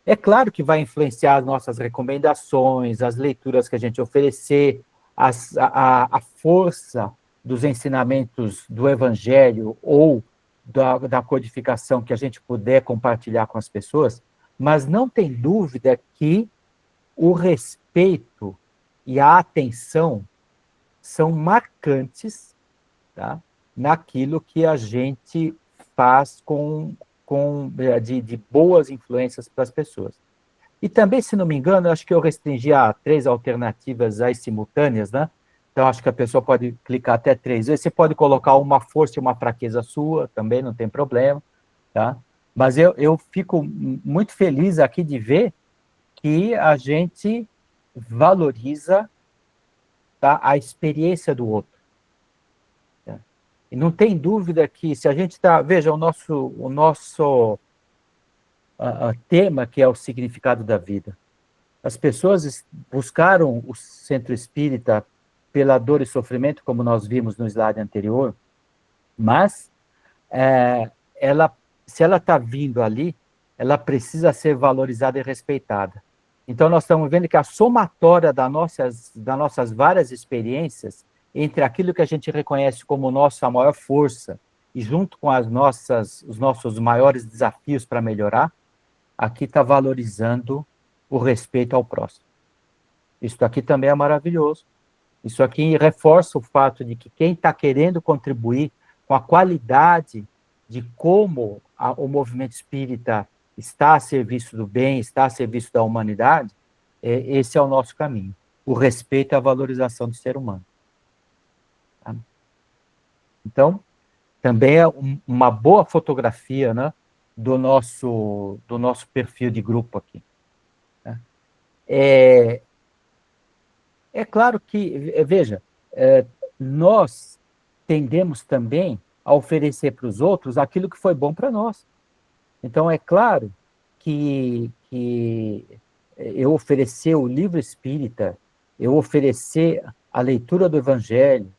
é claro que vai influenciar as nossas recomendações, as leituras que a gente oferecer, a força dos ensinamentos do Evangelho ou da codificação que a gente puder compartilhar com as pessoas, mas não tem dúvida que o respeito e a atenção são marcantes, tá? Naquilo que a gente faz de boas influências para as pessoas. E também, se não me engano, acho que eu restringi a 3 alternativas aí simultâneas, né? Então, acho que a pessoa pode clicar até 3 vezes. Você pode colocar uma força e uma fraqueza sua, também não tem problema, tá? Mas eu fico muito feliz aqui de ver que a gente valoriza, tá, a experiência do outro. Tá? E não tem dúvida que se a gente está... Veja, o nosso tema, que é o significado da vida. As pessoas buscaram o centro espírita pela dor e sofrimento, como nós vimos no slide anterior, mas se ela está vindo ali, ela precisa ser valorizada e respeitada. Então, nós estamos vendo que a somatória das nossas várias experiências, entre aquilo que a gente reconhece como nossa maior força e junto com os nossos maiores desafios para melhorar, aqui está valorizando o respeito ao próximo. Isso aqui também é maravilhoso. Isso aqui reforça o fato de que quem está querendo contribuir com a qualidade de como o movimento espírita está a serviço do bem, está a serviço da humanidade, esse é o nosso caminho. O respeito e a valorização do ser humano. Tá? Então, também é uma boa fotografia, né, do nosso perfil de grupo aqui. Né? É claro que, veja, nós tendemos também a oferecer para os outros aquilo que foi bom para nós. Então, é claro que eu oferecer o livro espírita, eu oferecer a leitura do Evangelho,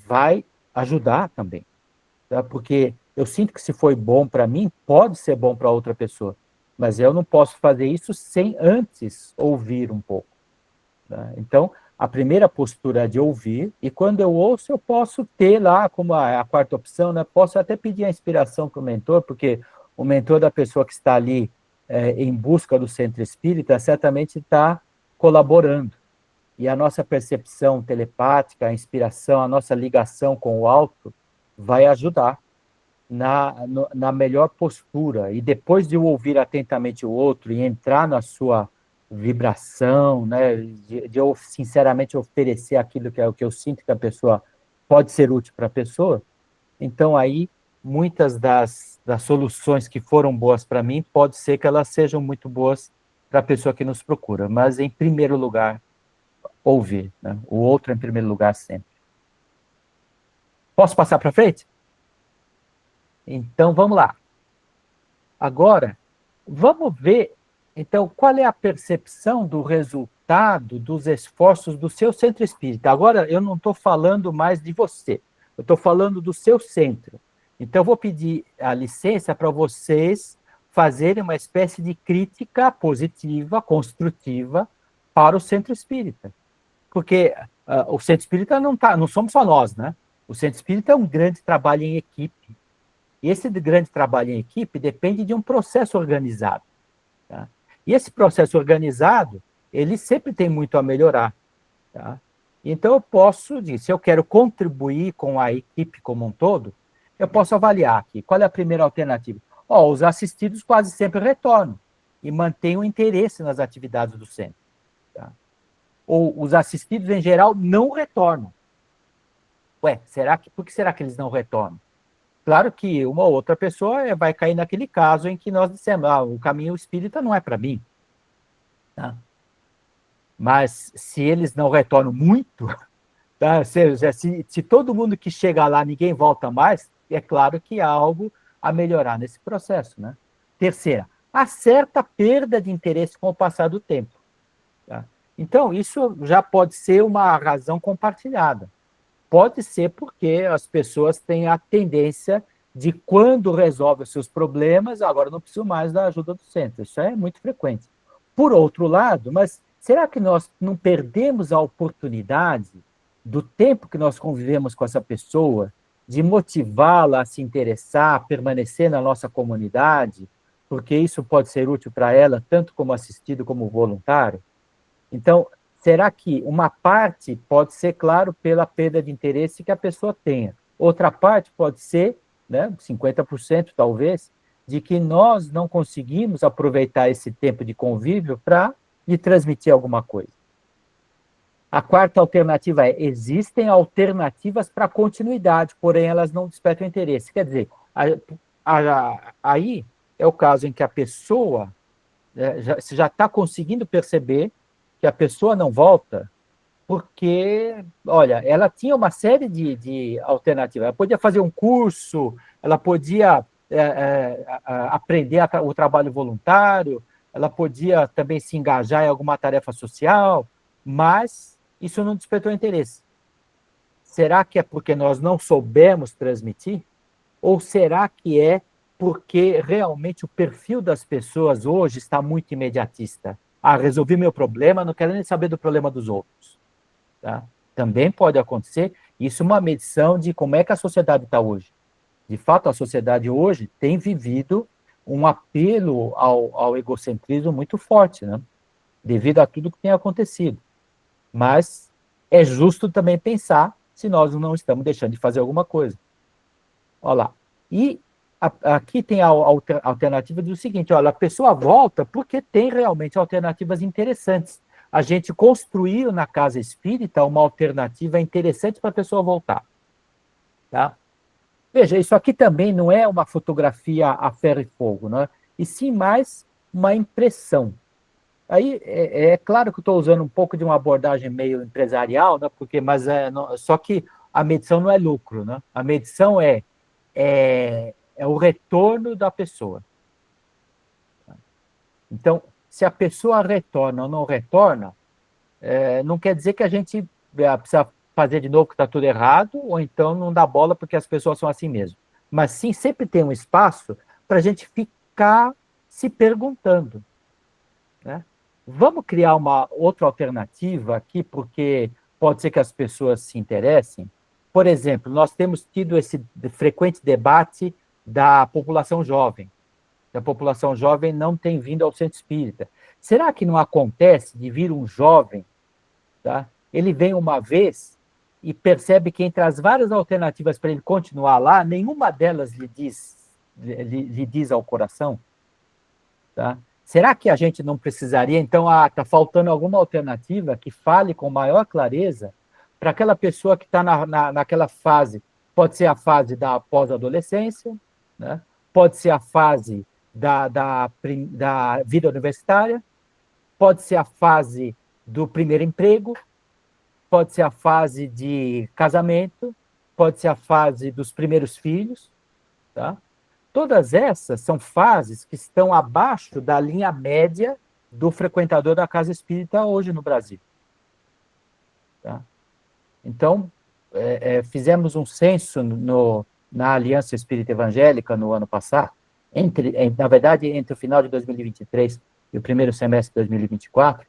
vai ajudar também. Tá? Porque eu sinto que se foi bom para mim, pode ser bom para outra pessoa. Mas eu não posso fazer isso sem antes ouvir um pouco. Tá? Então, a primeira postura é de ouvir, e quando eu ouço, eu posso ter lá, como a quarta opção, né, posso até pedir a inspiração para o mentor, porque o mentor da pessoa que está ali em busca do centro espírita certamente está colaborando. E a nossa percepção telepática, a inspiração, a nossa ligação com o alto vai ajudar na melhor postura. E depois de eu ouvir atentamente o outro e entrar na sua vibração, né, de eu sinceramente oferecer aquilo que é o que eu sinto que a pessoa pode ser útil para a pessoa, então aí muitas das soluções que foram boas para mim, pode ser que elas sejam muito boas para a pessoa que nos procura, mas em primeiro lugar, ouvir, né? O outro em primeiro lugar sempre. Posso passar para frente? Então, vamos lá. Agora, vamos ver, então, qual é a percepção do resultado dos esforços do seu centro espírita. Agora, eu não estou falando mais de você, eu estou falando do seu centro. Então, eu vou pedir a licença para vocês fazerem uma espécie de crítica positiva, construtiva, para o centro espírita. Porque o centro espírita não somos só nós, né? O centro espírita é um grande trabalho em equipe. E esse grande trabalho em equipe depende de um processo organizado. Tá? E esse processo organizado, ele sempre tem muito a melhorar. Tá? Então, eu posso, se eu quero contribuir com a equipe como um todo, eu posso avaliar aqui. Qual é a primeira alternativa? Os assistidos quase sempre retornam e mantêm o interesse nas atividades do centro. Tá? Ou os assistidos, em geral, não retornam. Por que será que eles não retornam? Claro que uma ou outra pessoa vai cair naquele caso em que nós dissemos, o caminho espírita não é para mim. Tá? Mas se eles não retornam muito, tá? Se todo mundo que chega lá, ninguém volta mais, é claro que há algo a melhorar nesse processo. Né? Terceira, há certa perda de interesse com o passar do tempo. Tá? Então, isso já pode ser uma razão compartilhada. Pode ser porque as pessoas têm a tendência de, quando resolvem os seus problemas, agora não preciso mais da ajuda do centro. Isso é muito frequente. Por outro lado, mas será que nós não perdemos a oportunidade do tempo que nós convivemos com essa pessoa, de motivá-la a se interessar, a permanecer na nossa comunidade, porque isso pode ser útil para ela, tanto como assistido como voluntário? Então, será que uma parte pode ser, claro, pela perda de interesse que a pessoa tenha. Outra parte pode ser, 50% talvez, de que nós não conseguimos aproveitar esse tempo de convívio para lhe transmitir alguma coisa. A quarta alternativa é, existem alternativas para continuidade, porém elas não despertam interesse. Quer dizer, aí é o caso em que a pessoa já está conseguindo perceber que a pessoa não volta porque, olha, ela tinha uma série de alternativas. Ela podia fazer um curso, ela podia aprender o trabalho voluntário, ela podia também se engajar em alguma tarefa social, mas isso não despertou interesse. Será que é porque nós não soubemos transmitir? Ou será que é porque realmente o perfil das pessoas hoje está muito imediatista? Resolvi meu problema, não quero nem saber do problema dos outros. Tá? Também pode acontecer. Isso é uma medição de como é que a sociedade está hoje. De fato, a sociedade hoje tem vivido um apelo ao egocentrismo muito forte, né? Devido a tudo que tem acontecido. Mas é justo também pensar se nós não estamos deixando de fazer alguma coisa. Olha lá. E aqui tem a alternativa do seguinte, olha, a pessoa volta porque tem realmente alternativas interessantes. A gente construiu na casa espírita uma alternativa interessante para a pessoa voltar. Tá? Veja, isso aqui também não é uma fotografia a ferro e fogo, né? E sim mais uma impressão. Aí é claro que eu estou usando um pouco de uma abordagem meio empresarial, né? Só que a medição não é lucro, né? A medição é o retorno da pessoa. Então, se a pessoa retorna ou não retorna, não quer dizer que a gente precisa fazer de novo que está tudo errado, ou então não dá bola porque as pessoas são assim mesmo. Mas sim, sempre tem um espaço para a gente ficar se perguntando. Né? Vamos criar uma outra alternativa aqui, porque pode ser que as pessoas se interessem. Por exemplo, nós temos tido esse frequente debate da população jovem. A população jovem não tem vindo ao centro espírita. Será que não acontece de vir um jovem, tá? Ele vem uma vez e percebe que entre as várias alternativas para ele continuar lá, nenhuma delas lhe diz ao coração? Tá? Será que a gente não precisaria, então, está faltando alguma alternativa que fale com maior clareza para aquela pessoa que está naquela fase? Pode ser a fase da pós-adolescência, né? Pode ser a fase da vida universitária, pode ser a fase do primeiro emprego, pode ser a fase de casamento, pode ser a fase dos primeiros filhos, tá? Todas essas são fases que estão abaixo da linha média do frequentador da casa espírita hoje no Brasil. Tá? Então, fizemos um censo na Aliança Espírita Evangélica no ano passado, na verdade, entre o final de 2023 e o primeiro semestre de 2024,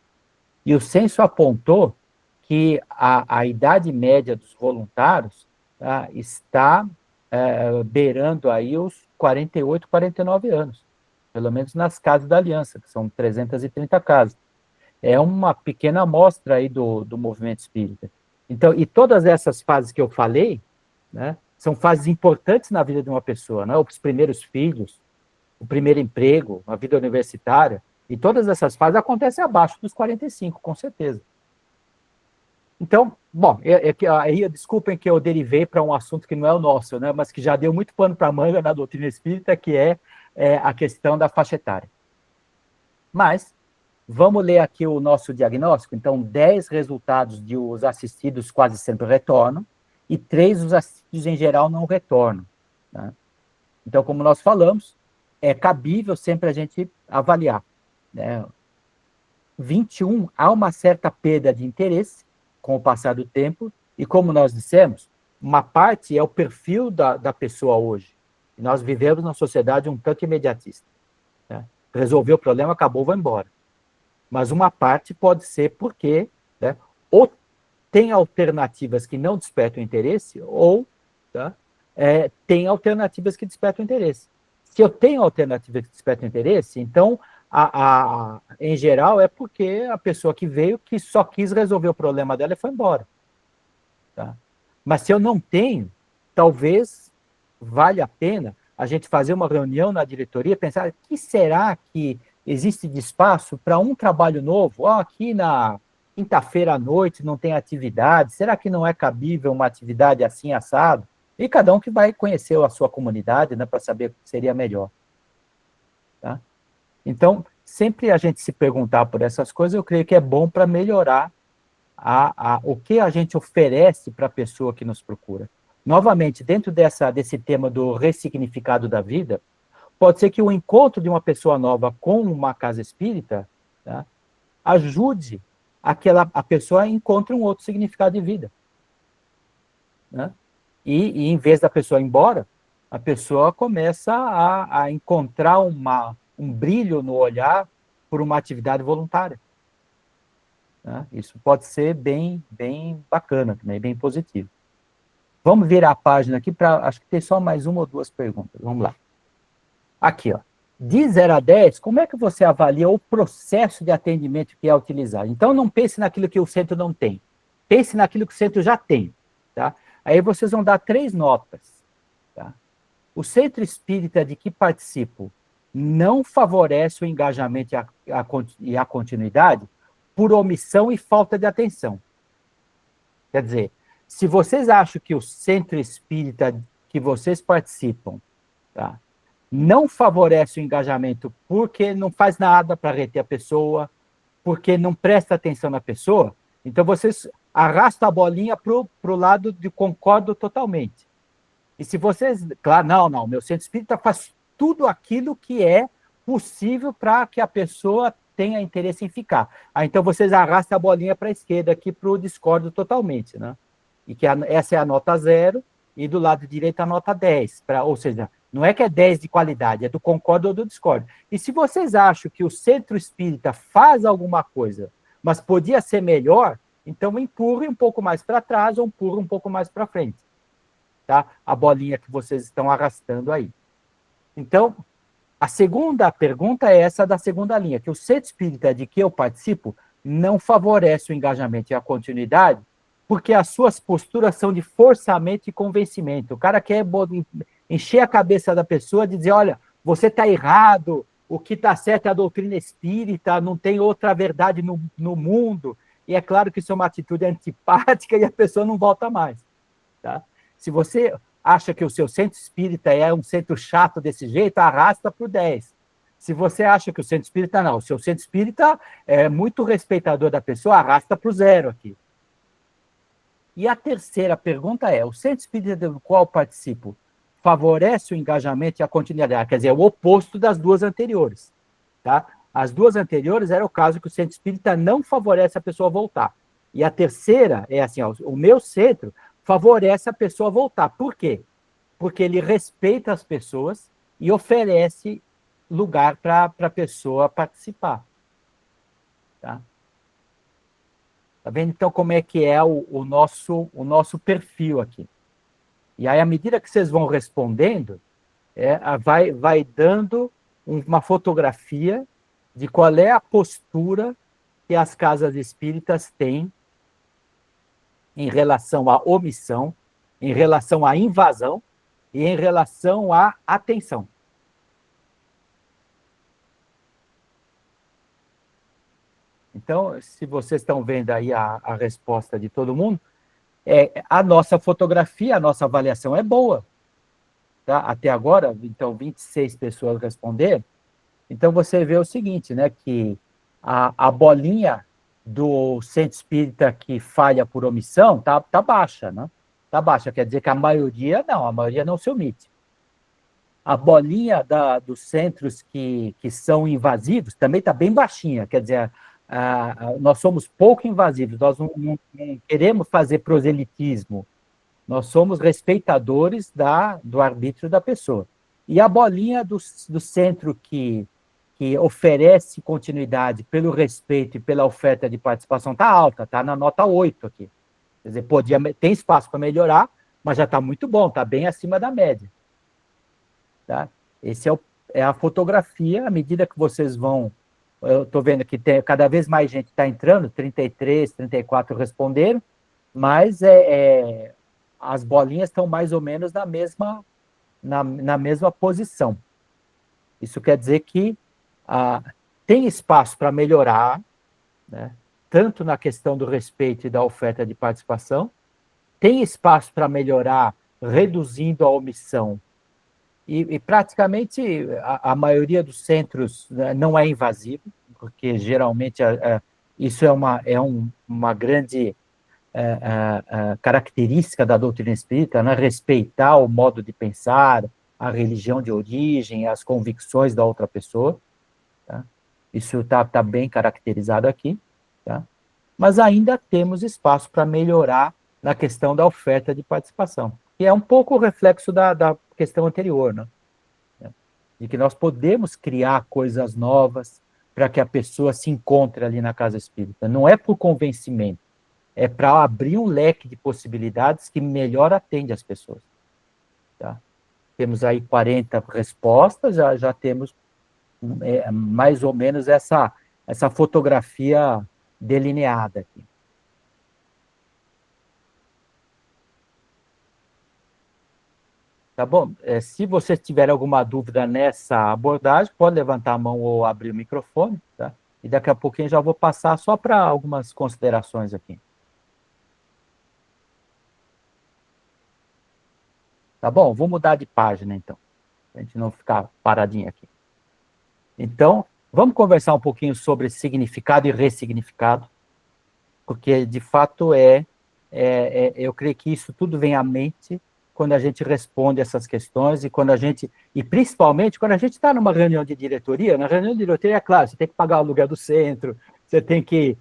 e o censo apontou que a idade média dos voluntários, tá, está beirando aí os 48, 49 anos, pelo menos nas casas da Aliança, que são 330 casas. É uma pequena amostra aí do movimento espírita. Então, e todas essas fases que eu falei, né, são fases importantes na vida de uma pessoa, né? Os primeiros filhos, o primeiro emprego, a vida universitária, e todas essas fases acontecem abaixo dos 45, com certeza. Então, bom, aí desculpem que eu derivei para um assunto que não é o nosso, né, mas que já deu muito pano para a manga na doutrina espírita, que é a questão da faixa etária. Mas, vamos ler aqui o nosso diagnóstico. Então, 10 resultados de os assistidos quase sempre retornam, e 3 os assistidos em geral não retornam. Né? Então, como nós falamos, é cabível sempre a gente avaliar. Né? 21, há uma certa perda de interesse com o passar do tempo, e como nós dissemos, uma parte é o perfil da pessoa hoje. E nós vivemos numa sociedade um tanto imediatista. Né? Resolveu o problema, acabou, vai embora. Mas uma parte pode ser porque, né, ou tem alternativas que não despertam interesse, ou tá, tem alternativas que despertam interesse. Se eu tenho alternativas que despertam interesse, então, em geral, é porque a pessoa que veio, que só quis resolver o problema dela e foi embora. Tá? Mas se eu não tenho, talvez valha a pena a gente fazer uma reunião na diretoria, pensar, o que será que existe de espaço para um trabalho novo? Aqui na quinta-feira à noite não tem atividade, será que não é cabível uma atividade assim, assado? E cada um que vai conhecer a sua comunidade, né, para saber o que seria melhor. Tá? Então, sempre a gente se perguntar por essas coisas, eu creio que é bom para melhorar o que a gente oferece para a pessoa que nos procura. Novamente, dentro desse tema do ressignificado da vida, pode ser que o encontro de uma pessoa nova com uma casa espírita, tá, ajude a pessoa a encontrar um outro significado de vida. Né? E em vez da pessoa ir embora, a pessoa começa a encontrar um brilho no olhar por uma atividade voluntária. Né? Isso pode ser bem bacana, também, bem positivo. Vamos virar a página aqui para, acho que tem só mais uma ou duas perguntas. Vamos lá. Aqui, ó. De 0 a 10, como é que você avalia o processo de atendimento que é utilizado? Então, não pense naquilo que o centro não tem. Pense naquilo que o centro já tem. Tá? Aí vocês vão dar 3 notas. Tá? O centro espírita de que participo não favorece o engajamento e a continuidade por omissão e falta de atenção. Quer dizer, se vocês acham que o centro espírita que vocês participam, tá, não favorece o engajamento porque não faz nada para reter a pessoa, porque não presta atenção na pessoa, então vocês arrastam a bolinha para o lado de concordo totalmente. E se vocês... Claro, não, meu centro espírita faz tudo aquilo que é possível para que a pessoa tenha interesse em ficar. Então vocês arrastam a bolinha para a esquerda aqui para o discordo totalmente, né? E que essa é a nota 0 e do lado direito a nota 10. Ou seja, não é que é 10 de qualidade, é do concordo ou do discordo. E se vocês acham que o centro espírita faz alguma coisa, mas podia ser melhor, então empurre um pouco mais para trás ou empurre um pouco mais para frente. Tá? A bolinha que vocês estão arrastando aí. Então, a segunda pergunta é essa da segunda linha, que o centro espírita de que eu participo não favorece o engajamento e a continuidade, porque as suas posturas são de forçamento e convencimento. O cara quer encher a cabeça da pessoa de dizer, olha, você está errado, o que está certo é a doutrina espírita, não tem outra verdade no mundo. E é claro que isso é uma atitude antipática e a pessoa não volta mais. Tá? Se você acha que o seu centro espírita é um centro chato desse jeito, arrasta para o 10. Se você acha que o centro espírita não, o seu centro espírita é muito respeitador da pessoa, arrasta para o 0 aqui. E a terceira pergunta é, o centro espírita do qual participo favorece o engajamento e a continuidade? Quer dizer, é o oposto das duas anteriores. Tá? As duas anteriores era o caso que o centro espírita não favorece a pessoa voltar. E a terceira é assim, ó, o meu centro favorece a pessoa voltar. Por quê? Porque ele respeita as pessoas e oferece lugar para a pessoa participar. Tá? Tá vendo, então, como é que é o nosso perfil aqui? E aí, à medida que vocês vão respondendo, vai dando uma fotografia de qual é a postura que as casas espíritas têm em relação à omissão, em relação à invasão e em relação à atenção. Então, se vocês estão vendo aí a resposta de todo mundo, a nossa fotografia, a nossa avaliação é boa. Tá? Até agora, então, 26 pessoas responderam. Então, você vê o seguinte, né, que a bolinha do centro espírita que falha por omissão tá baixa, né? Tá baixa, quer dizer que a maioria não se omite. A bolinha dos centros que são invasivos também está bem baixinha, quer dizer, nós somos pouco invasivos, nós não queremos fazer proselitismo, nós somos respeitadores do arbítrio da pessoa. E a bolinha do centro que oferece continuidade pelo respeito e pela oferta de participação está alta, está na nota 8 aqui. Quer dizer, tem espaço para melhorar, mas já está muito bom, está bem acima da média. Tá? Esse é a fotografia, à medida que vocês vão... Eu estou vendo que cada vez mais gente está entrando, 33, 34 responderam, mas as bolinhas estão mais ou menos na mesma posição. Isso quer dizer que tem espaço para melhorar, né? Tanto na questão do respeito e da oferta de participação, tem espaço para melhorar reduzindo a omissão. E praticamente a maioria dos centros, né, não é invasivo, porque geralmente isso é uma grande característica da doutrina espírita, né? Respeitar o modo de pensar, a religião de origem, as convicções da outra pessoa. Tá? Isso tá bem caracterizado aqui. Tá? Mas ainda temos espaço para melhorar na questão da oferta de participação, que é um pouco o reflexo da questão anterior, né? De que nós podemos criar coisas novas para que a pessoa se encontre ali na casa espírita. Não é por convencimento, é para abrir um leque de possibilidades que melhor atende as pessoas. Tá? Temos aí 40 respostas, já temos mais ou menos essa fotografia delineada aqui. Tá bom? Se você tiver alguma dúvida nessa abordagem, pode levantar a mão ou abrir o microfone, tá? E daqui a pouquinho já vou passar só para algumas considerações aqui. Tá bom? Vou mudar de página, então, para a gente não ficar paradinho aqui. Então, vamos conversar um pouquinho sobre significado e ressignificado, porque, de fato, eu creio que isso tudo vem à mente quando a gente responde essas questões e principalmente quando a gente está numa reunião de diretoria. Na reunião de diretoria, é claro, você tem que pagar o aluguel do centro, você tem que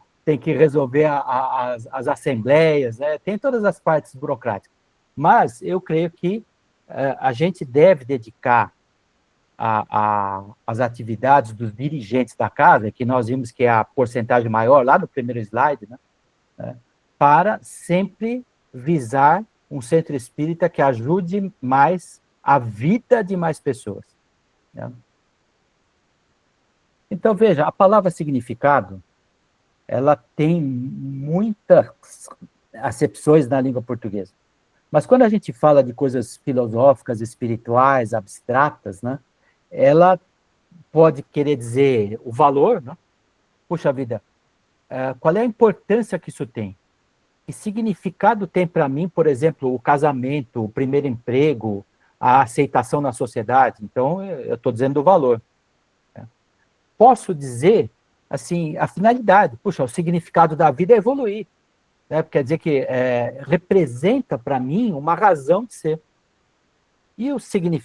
resolver as assembleias, né? Tem todas as partes burocráticas. Mas eu creio que a gente deve dedicar as atividades dos dirigentes da casa, que nós vimos que é a porcentagem maior lá no primeiro slide, né? Para sempre visar um centro espírita que ajude mais a vida de mais pessoas. Né? Então, veja, a palavra significado, ela tem muitas acepções na língua portuguesa. Mas quando a gente fala de coisas filosóficas, espirituais, abstratas, né, ela pode querer dizer o valor, né? Puxa vida, qual é a importância que isso tem? Que significado tem para mim, por exemplo, o casamento, o primeiro emprego, a aceitação na sociedade? Então, eu estou dizendo o valor. Posso dizer, assim, a finalidade. Puxa, o significado da vida é evoluir. Né? Quer dizer que representa para mim uma razão de ser. E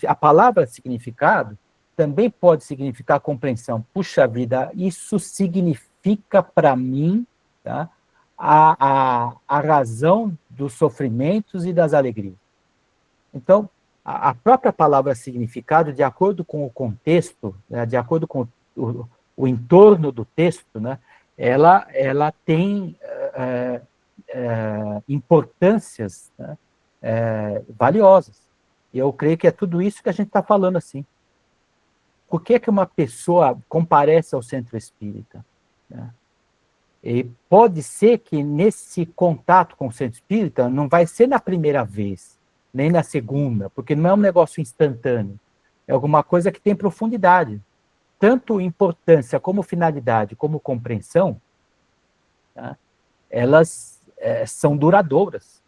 a palavra significado também pode significar compreensão. Puxa vida, isso significa para mim, tá, a razão dos sofrimentos e das alegrias. Então, a própria palavra significado, de acordo com o contexto, né, de acordo com o entorno do texto, né, ela tem importâncias, né, valiosas. E eu creio que é tudo isso que a gente está falando assim. Por que uma pessoa comparece ao centro espírita? Né? E pode ser que nesse contato com o centro espírita não vai ser na primeira vez, nem na segunda, porque não é um negócio instantâneo. É alguma coisa que tem profundidade. Tanto importância como finalidade, como compreensão, tá? Elas são duradouras.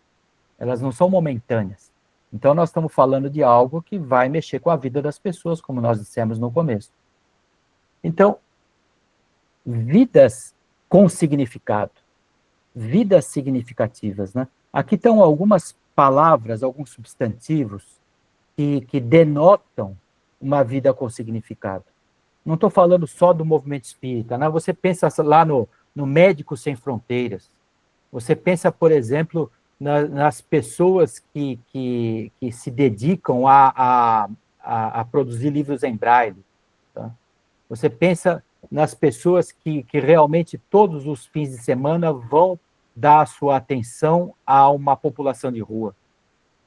Elas não são momentâneas. Então, nós estamos falando de algo que vai mexer com a vida das pessoas, como nós dissemos no começo. Então, vidas com significado, vidas significativas, né? Aqui estão algumas palavras, alguns substantivos que denotam uma vida com significado. Não estou falando só do movimento espírita, né? Você pensa lá no Médicos Sem Fronteiras, você pensa, por exemplo, nas pessoas que se dedicam a produzir livros em braille. Tá? Você pensa nas pessoas que realmente todos os fins de semana vão dar a sua atenção a uma população de rua.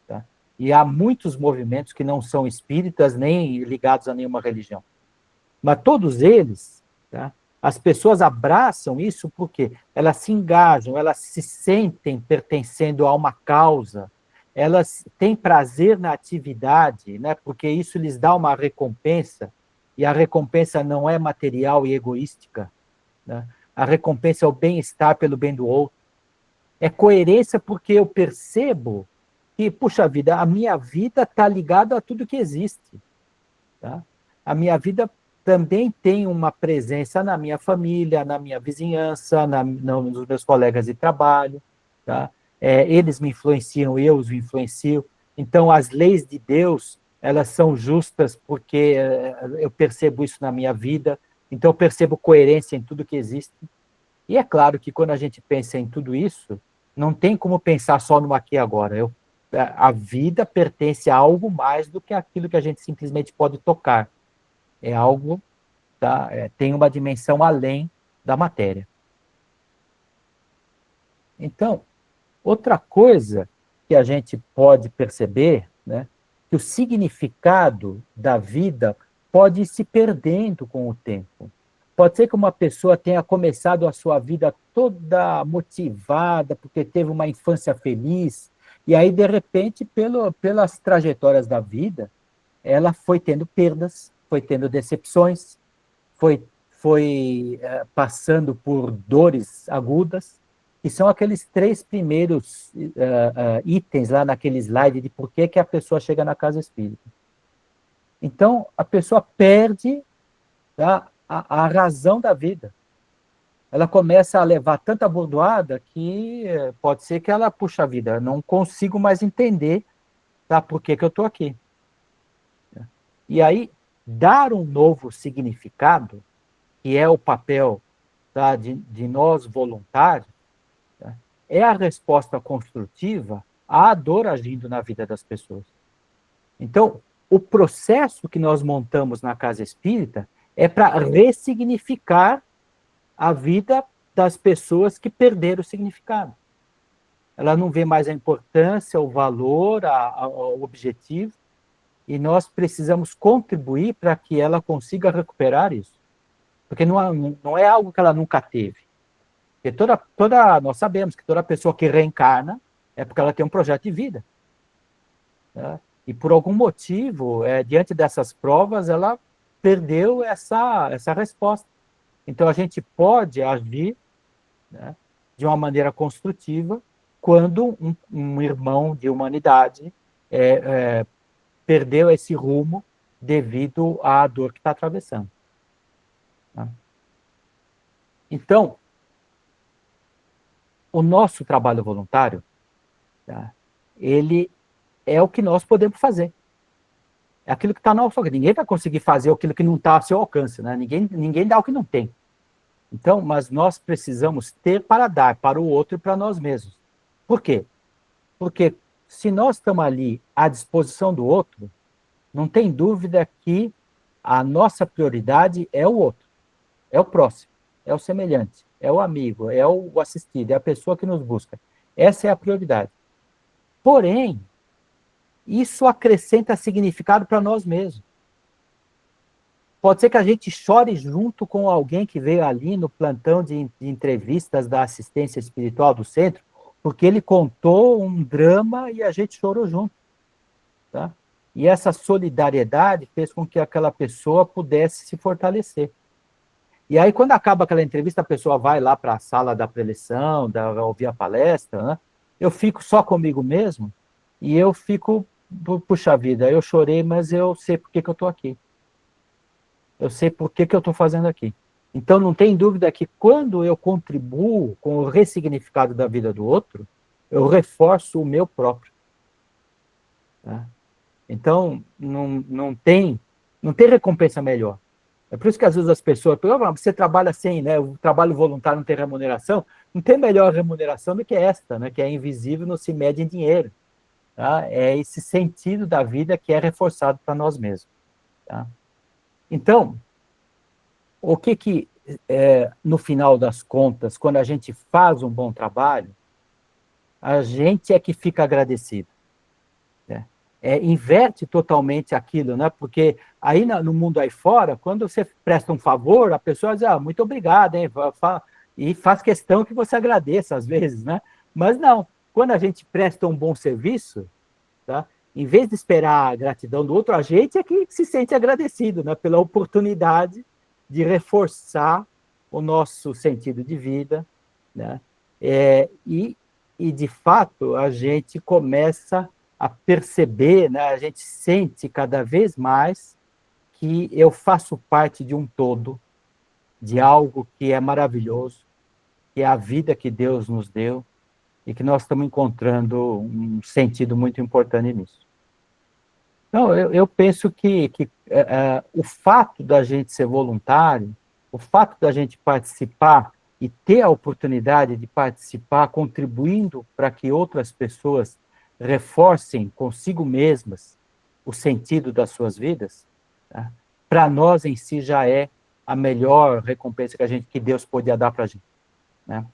Tá? E há muitos movimentos que não são espíritas nem ligados a nenhuma religião. Mas todos eles, tá? As pessoas abraçam isso porque elas se engajam, elas se sentem pertencendo a uma causa, elas têm prazer na atividade, né? Porque isso lhes dá uma recompensa, e a recompensa não é material e egoística, né? A recompensa é o bem-estar pelo bem do outro. É coerência porque eu percebo que, puxa vida, a minha vida está ligada a tudo que existe. Tá? A minha vida também tem uma presença na minha família, na minha vizinhança, nos meus colegas de trabalho. Tá? Eles me influenciam, eu os influencio. Então, as leis de Deus, elas são justas porque eu percebo isso na minha vida. Então, eu percebo coerência em tudo que existe. E é claro que quando a gente pensa em tudo isso, não tem como pensar só no aqui e agora. A vida pertence a algo mais do que aquilo que a gente simplesmente pode tocar. É algo, tá? Tem uma dimensão além da matéria. Então, outra coisa que a gente pode perceber, né, que o significado da vida pode ir se perdendo com o tempo. Pode ser que uma pessoa tenha começado a sua vida toda motivada, porque teve uma infância feliz, e aí, de repente, pelas trajetórias da vida, ela foi tendo perdas, foi tendo decepções, foi passando por dores agudas, que são aqueles 3 primeiros itens lá naquele slide de por que a pessoa chega na casa espírita. Então, a pessoa perde, tá, a razão da vida. Ela começa a levar tanta bordoada que pode ser que ela, puxa vida, não consigo mais entender, tá, por que eu estou aqui. E aí, dar um novo significado, que é o papel, tá, de nós voluntários, tá, é a resposta construtiva à dor agindo na vida das pessoas. Então, o processo que nós montamos na Casa Espírita é para ressignificar a vida das pessoas que perderam o significado. Ela não vê mais a importância, o valor, o objetivo, e nós precisamos contribuir para que ela consiga recuperar isso. Porque não é algo que ela nunca teve. Porque nós sabemos que toda pessoa que reencarna é porque ela tem um projeto de vida. Né? E por algum motivo, diante dessas provas, ela perdeu essa resposta. Então, a gente pode agir, né, de uma maneira construtiva quando um irmão de humanidade perdeu esse rumo devido à dor que está atravessando. Tá? Então, o nosso trabalho voluntário, tá, ele é o que nós podemos fazer. É aquilo que está ao nosso alcance. Ninguém vai conseguir fazer aquilo que não está ao seu alcance, né? Ninguém dá o que não tem. Então, mas nós precisamos ter para dar para o outro e para nós mesmos. Por quê? Porque se nós estamos ali à disposição do outro, não tem dúvida que a nossa prioridade é o outro, é o próximo, é o semelhante, é o amigo, é o assistido, é a pessoa que nos busca. Essa é a prioridade. Porém, isso acrescenta significado para nós mesmos. Pode ser que a gente chore junto com alguém que veio ali no plantão de entrevistas da assistência espiritual do centro, porque ele contou um drama e a gente chorou junto. Tá? E essa solidariedade fez com que aquela pessoa pudesse se fortalecer. E aí, quando acaba aquela entrevista, a pessoa vai lá para a sala da preleção, ouvir a palestra, né? Eu fico só comigo mesmo e eu fico, puxa vida, eu chorei, mas eu sei por que eu estou aqui. Eu sei por que eu estou fazendo aqui. Então, não tem dúvida que quando eu contribuo com o ressignificado da vida do outro, eu reforço o meu próprio. Tá? Então, não tem recompensa melhor. É por isso que às vezes as pessoas perguntam, você trabalha sem, né? O trabalho voluntário não tem remuneração. Não tem melhor remuneração do que esta, né? Que é invisível, não se mede em dinheiro. Tá? É esse sentido da vida que é reforçado para nós mesmos. Tá? Então, o que no final das contas, quando a gente faz um bom trabalho, a gente é que fica agradecido. Né? Inverte totalmente aquilo, né? Porque aí no mundo aí fora, quando você presta um favor, a pessoa diz, muito obrigado, hein? E faz questão que você agradeça às vezes, né? Mas não, quando a gente presta um bom serviço, tá? Em vez de esperar a gratidão do outro, a gente é que se sente agradecido, né? Pela oportunidade de reforçar o nosso sentido de vida, né? E, de fato, a gente começa a perceber, né? A gente sente cada vez mais que eu faço parte de um todo, de algo que é maravilhoso, que é a vida que Deus nos deu, e que nós estamos encontrando um sentido muito importante nisso. Então, eu penso que o fato da gente ser voluntário, o fato da gente participar e ter a oportunidade de participar, contribuindo para que outras pessoas reforcem consigo mesmas o sentido das suas vidas, tá? Para nós em si já é a melhor recompensa que Deus podia dar para a gente. Né?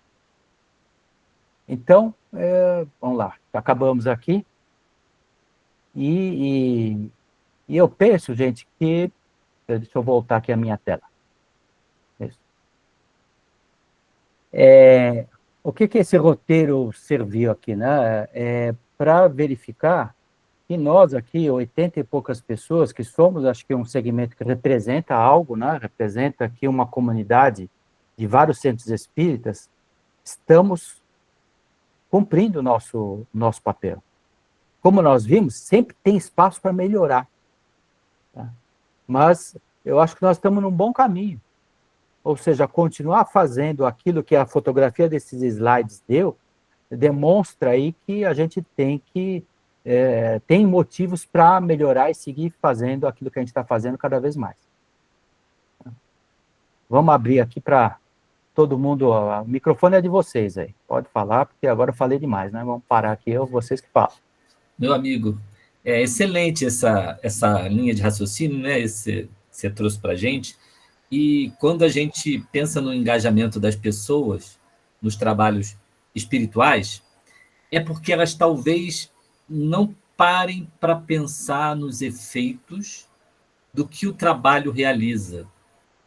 Então, vamos lá, acabamos aqui. E eu penso, gente, que... Deixa eu voltar aqui a minha tela. Isso. O que esse roteiro serviu aqui, né? Para verificar que nós aqui, 80 e poucas pessoas, que somos, acho que um segmento que representa algo, né? Representa aqui uma comunidade de vários centros espíritas, estamos cumprindo o nosso papel. Como nós vimos, sempre tem espaço para melhorar. Tá? Mas eu acho que nós estamos num bom caminho. Ou seja, continuar fazendo aquilo que a fotografia desses slides demonstra aí que a gente tem motivos para melhorar e seguir fazendo aquilo que a gente está fazendo cada vez mais. Vamos abrir aqui para todo mundo. O microfone é de vocês aí. Pode falar, porque agora eu falei demais, né? Vamos parar aqui, vocês que falam. Meu amigo, é excelente essa linha de raciocínio, né? Você trouxe para a gente. E quando a gente pensa no engajamento das pessoas nos trabalhos espirituais, é porque elas talvez não parem para pensar nos efeitos do que o trabalho realiza,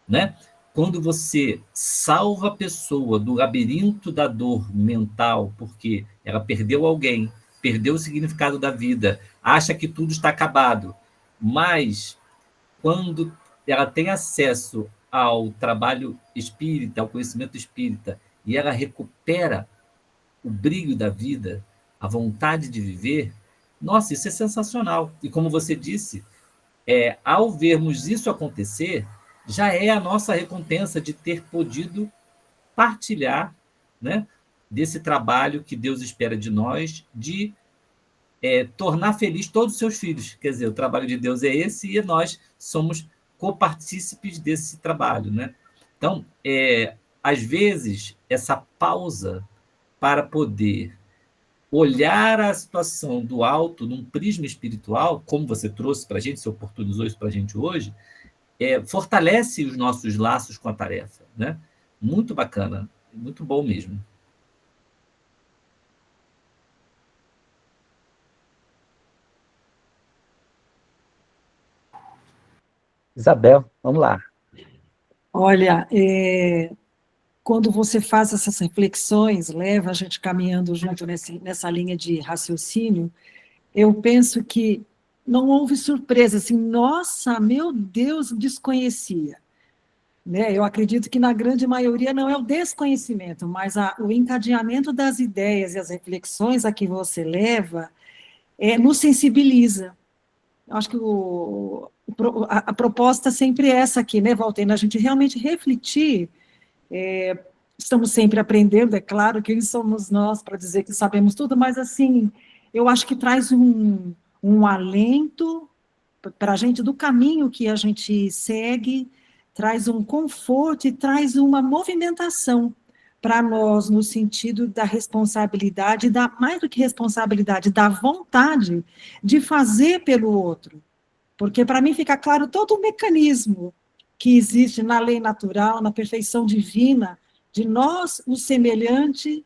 né? Quando você salva a pessoa do labirinto da dor mental, porque ela perdeu alguém, perdeu o significado da vida, acha que tudo está acabado, mas quando ela tem acesso ao trabalho espírita, ao conhecimento espírita, e ela recupera o brilho da vida, a vontade de viver, nossa, isso é sensacional. E como você disse, ao vermos isso acontecer, já é a nossa recompensa de ter podido partilhar, né, desse trabalho que Deus espera de nós, de tornar feliz todos os seus filhos. Quer dizer, o trabalho de Deus é esse e nós somos copartícipes desse trabalho, né? Então, às vezes, essa pausa para poder olhar a situação do alto num prisma espiritual, como você trouxe para a gente, você oportunizou isso para a gente hoje, fortalece os nossos laços com a tarefa, né? Muito bacana, muito bom mesmo. Isabel, vamos lá. Olha, quando você faz essas reflexões, leva a gente caminhando junto nessa linha de raciocínio, eu penso que não houve surpresa, assim, nossa, meu Deus, desconhecia. Né? Eu acredito que na grande maioria não é o desconhecimento, mas o encadeamento das ideias e as reflexões a que você leva nos sensibiliza. Eu acho que a proposta sempre é essa aqui, né, Valtena? A gente realmente refletir. Estamos sempre aprendendo, é claro, quem somos nós para dizer que sabemos tudo, mas, assim, eu acho que traz um alento para a gente do caminho que a gente segue, traz um conforto e traz uma movimentação para nós, no sentido da responsabilidade, mais do que responsabilidade, da vontade de fazer pelo outro. Porque, para mim, fica claro todo o mecanismo que existe na lei natural, na perfeição divina, de nós, o semelhante,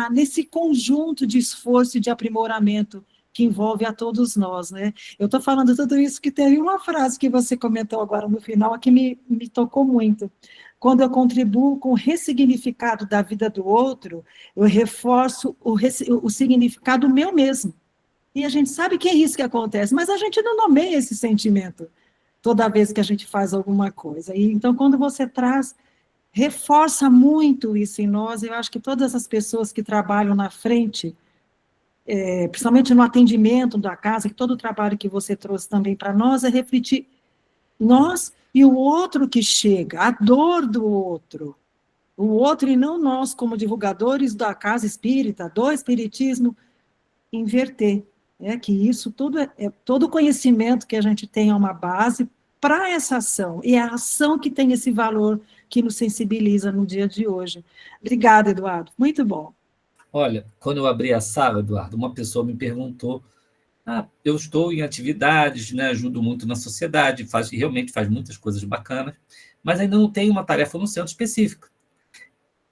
nesse conjunto de esforço e de aprimoramento que envolve a todos nós, né? Eu estou falando tudo isso que teve uma frase que você comentou agora no final, que me tocou muito. Quando eu contribuo com o ressignificado da vida do outro, eu reforço o significado meu mesmo. E a gente sabe que é isso que acontece, mas a gente não nomeia esse sentimento toda vez que a gente faz alguma coisa. E então, quando você reforça muito isso em nós, eu acho que todas as pessoas que trabalham na frente, principalmente no atendimento da casa, que todo o trabalho que você trouxe também para nós é refletir nós e o outro que chega, a dor do outro. O outro e não nós, como divulgadores da casa espírita, do espiritismo, inverter. Que isso tudo todo conhecimento que a gente tem é uma base para essa ação, e é a ação que tem esse valor que nos sensibiliza no dia de hoje. Obrigada, Eduardo, muito bom. Olha, quando eu abri a sala, Eduardo, uma pessoa me perguntou, eu estou em atividades, né, ajudo muito na sociedade, realmente faz muitas coisas bacanas, mas ainda não tenho uma tarefa no centro específica.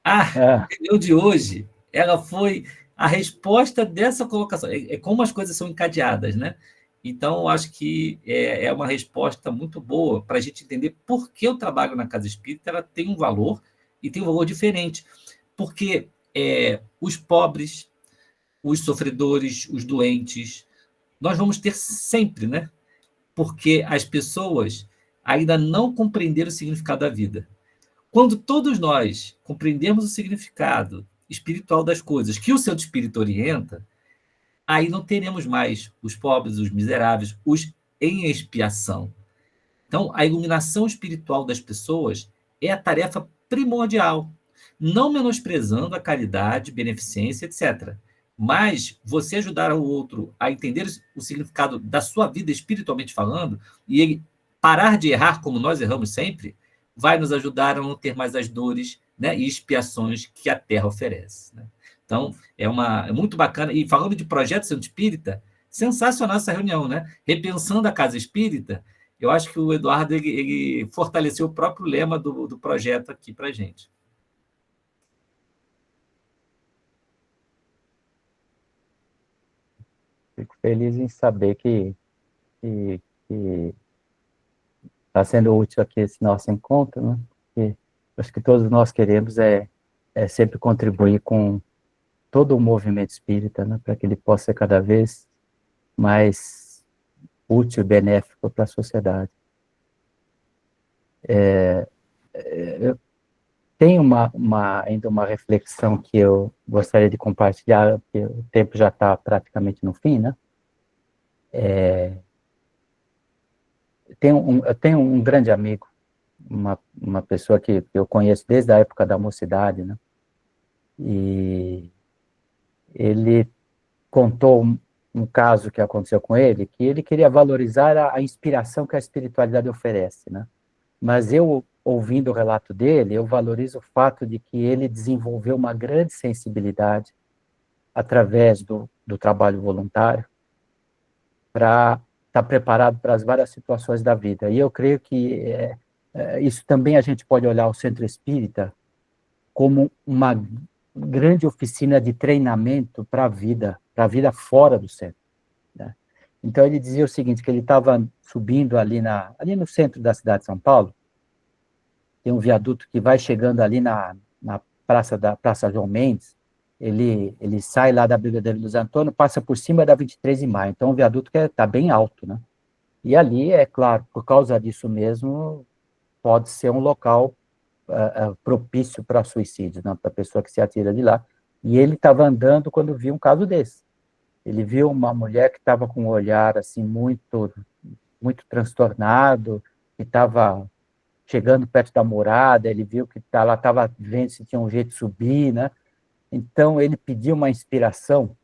A reunião de hoje, ela foi a resposta dessa colocação. Como as coisas são encadeadas, né? Então, acho que é uma resposta muito boa para a gente entender por que o trabalho na Casa Espírita ela tem um valor, e tem um valor diferente. Porque os pobres, os sofredores, os doentes, nós vamos ter sempre, né? Porque as pessoas ainda não compreenderam o significado da vida. Quando todos nós compreendermos o significado espiritual das coisas que o Santo Espírito orienta, aí não teremos mais os pobres, os miseráveis, os em expiação. Então, a iluminação espiritual das pessoas é a tarefa primordial, não menosprezando a caridade, beneficência, etc. Mas você ajudar o outro a entender o significado da sua vida espiritualmente falando, e ele parar de errar como nós erramos sempre, vai nos ajudar a não ter mais as dores, né, e expiações que a Terra oferece. Né? Então, é muito bacana. E falando de projeto Centro Espírita, sensacional essa reunião, né? Repensando a Casa Espírita, eu acho que o Eduardo ele fortaleceu o próprio lema do projeto aqui para a gente. Fico feliz em saber que está sendo útil aqui esse nosso encontro, né? Porque acho que todos nós queremos sempre contribuir com todo o movimento espírita, né? Para que ele possa ser cada vez mais útil e benéfico para a sociedade. Eu tenho ainda uma reflexão que eu gostaria de compartilhar, porque o tempo já está praticamente no fim, né? Eu tenho um grande amigo, uma pessoa que eu conheço desde a época da mocidade, né? E ele contou um caso que aconteceu com ele, que ele queria valorizar a inspiração que a espiritualidade oferece, né? Mas eu, ouvindo o relato dele, eu valorizo o fato de que ele desenvolveu uma grande sensibilidade através do trabalho voluntário para estar preparado para as várias situações da vida. E eu creio que isso também a gente pode olhar o Centro Espírita como uma grande oficina de treinamento para a vida fora do centro, né? Então ele dizia o seguinte, que ele estava subindo ali no centro da cidade de São Paulo, tem um viaduto que vai chegando ali na Praça João Mendes, ele sai lá da Brigadeiro Luiz Antônio, passa por cima da 23 de Maio, então um viaduto que está bem alto, né? E ali, é claro, por causa disso mesmo, pode ser um local propício para suicídio, né, para a pessoa que se atira de lá. E ele estava andando quando viu um caso desse. Ele viu uma mulher que estava com um olhar assim muito, muito transtornado, que estava chegando perto da morada, ele viu que ela estava vendo se tinha um jeito de subir, né? Então ele pediu uma inspiração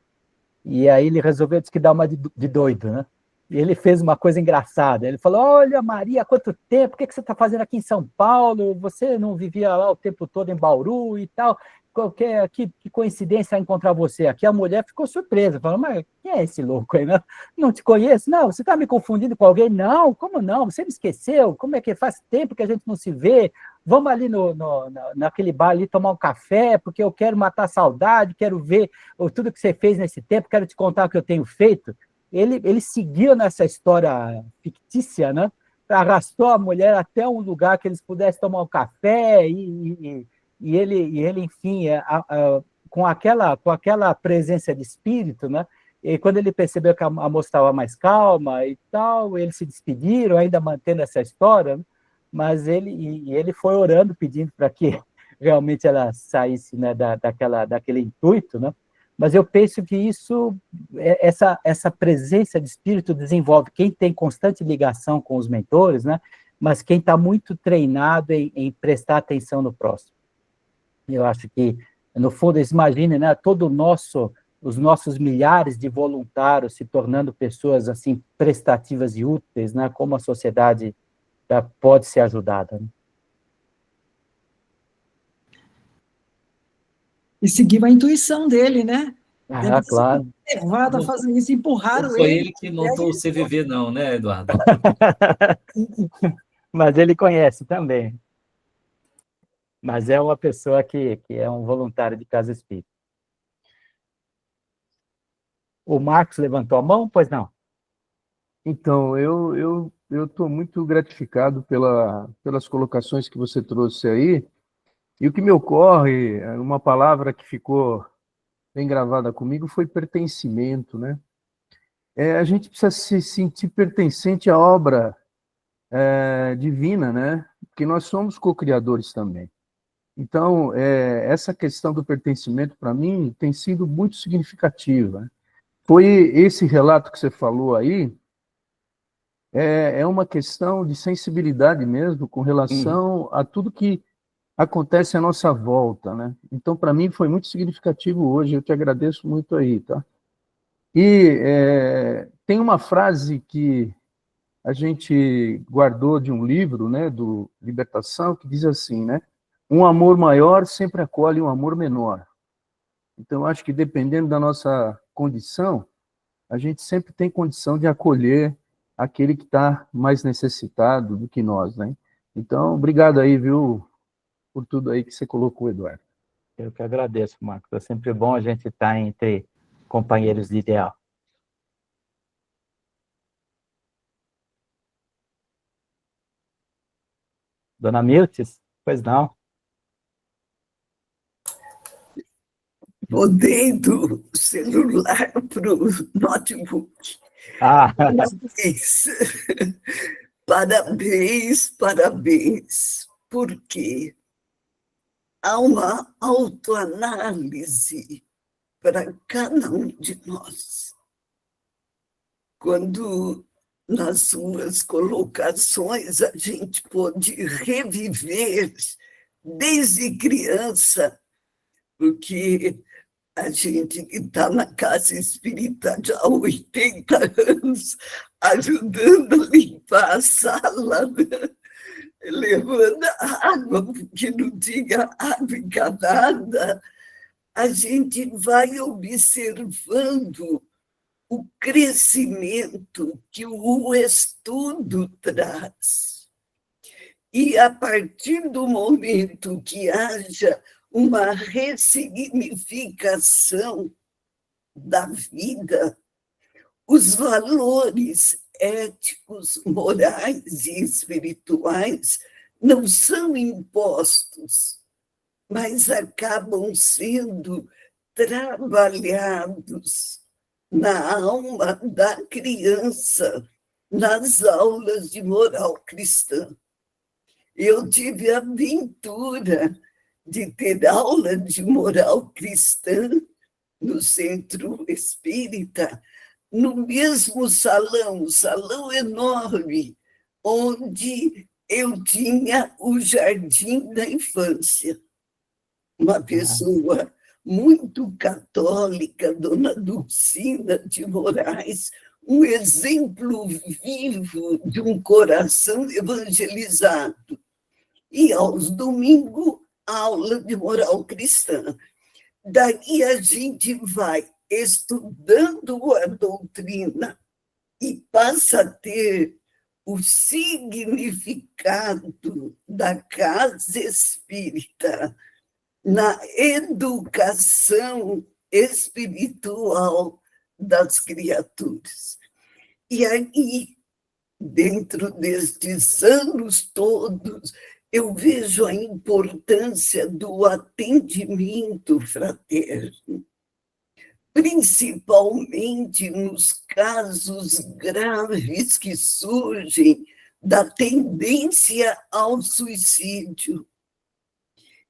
e aí ele resolveu diz que dar uma de doido, né? E ele fez uma coisa engraçada. Ele falou: olha, Maria, há quanto tempo? O que você está fazendo aqui em São Paulo? Você não vivia lá o tempo todo em Bauru e tal? Que coincidência encontrar você aqui. A mulher ficou surpresa, falou: mas quem é esse louco aí? Não te conheço? Não, você está me confundindo com alguém? Não, como não? Você me esqueceu? Como é que faz tempo que a gente não se vê? Vamos ali naquele bar ali tomar um café, porque eu quero matar a saudade, quero ver tudo que você fez nesse tempo, quero te contar o que eu tenho feito. Ele seguiu nessa história fictícia, né? Arrastou a mulher até um lugar que eles pudessem tomar um café e ele, enfim, com aquela presença de espírito, né? E quando ele percebeu que a moça estava mais calma e tal, eles se despediram, ainda mantendo essa história, né? Mas ele foi orando, pedindo para que realmente ela saísse, né, daquele intuito, né? Mas eu penso que essa presença de espírito desenvolve quem tem constante ligação com os mentores, né? Mas quem está muito treinado em prestar atenção no próximo. Eu acho que, no fundo, imagine, né, os nossos milhares de voluntários se tornando pessoas assim prestativas e úteis, né? Como a sociedade pode ser ajudada, né? E seguiu a intuição dele, né? Deve ter Claro. sido levado a fazer isso, empurraram Não foi ele. ele que montou o CVV, não, né, Eduardo? Mas ele conhece também. Mas é uma pessoa que é um voluntário de casa espírita. O Marcos levantou a mão? Pois não. Então, eu estou muito gratificado pelas colocações que você trouxe aí. E o que me ocorre, uma palavra que ficou bem gravada comigo, foi pertencimento, né? A gente precisa se sentir pertencente à obra divina, né? Porque nós somos co-criadores também. Então, essa questão do pertencimento, para mim, tem sido muito significativa. Foi esse relato que você falou aí, é uma questão de sensibilidade mesmo com relação a tudo que acontece à nossa volta, né? Então, para mim, foi muito significativo hoje, eu te agradeço muito aí, tá? E tem uma frase que a gente guardou de um livro, né, do Libertação, que diz assim, né? Um amor maior sempre acolhe um amor menor. Então, eu acho que dependendo da nossa condição, a gente sempre tem condição de acolher aquele que está mais necessitado do que nós, né? Então, obrigado aí, viu, por tudo aí que você colocou, Eduardo. Eu que agradeço, Marcos. É sempre bom a gente estar entre companheiros de ideal. Dona Miltes? Pois não. Mudei do celular para o notebook. Ah, Isso. Parabéns, parabéns, porque há uma autoanálise para cada um de nós. Quando nas suas colocações a gente pode reviver desde criança, porque a gente que está na casa espírita já há 80 anos, ajudando a limpar a sala, né? Levando água, porque não tinha água encanada, a gente vai observando o crescimento que o estudo traz. E a partir do momento que haja uma ressignificação da vida, os valores éticos, morais e espirituais não são impostos, mas acabam sendo trabalhados na alma da criança, nas aulas de moral cristã. Eu tive a aventura de ter aula de moral cristã no Centro Espírita, no mesmo salão, salão enorme, onde eu tinha o Jardim da Infância. Uma pessoa muito católica, Dona Dulcina de Moraes, um exemplo vivo de um coração evangelizado. E aos domingos, aula de moral cristã. Daí a gente vai estudando a doutrina e passa a ter o significado da casa espírita na educação espiritual das criaturas. E aí, dentro destes anos todos, eu vejo a importância do atendimento fraterno, principalmente nos casos graves que surgem da tendência ao suicídio.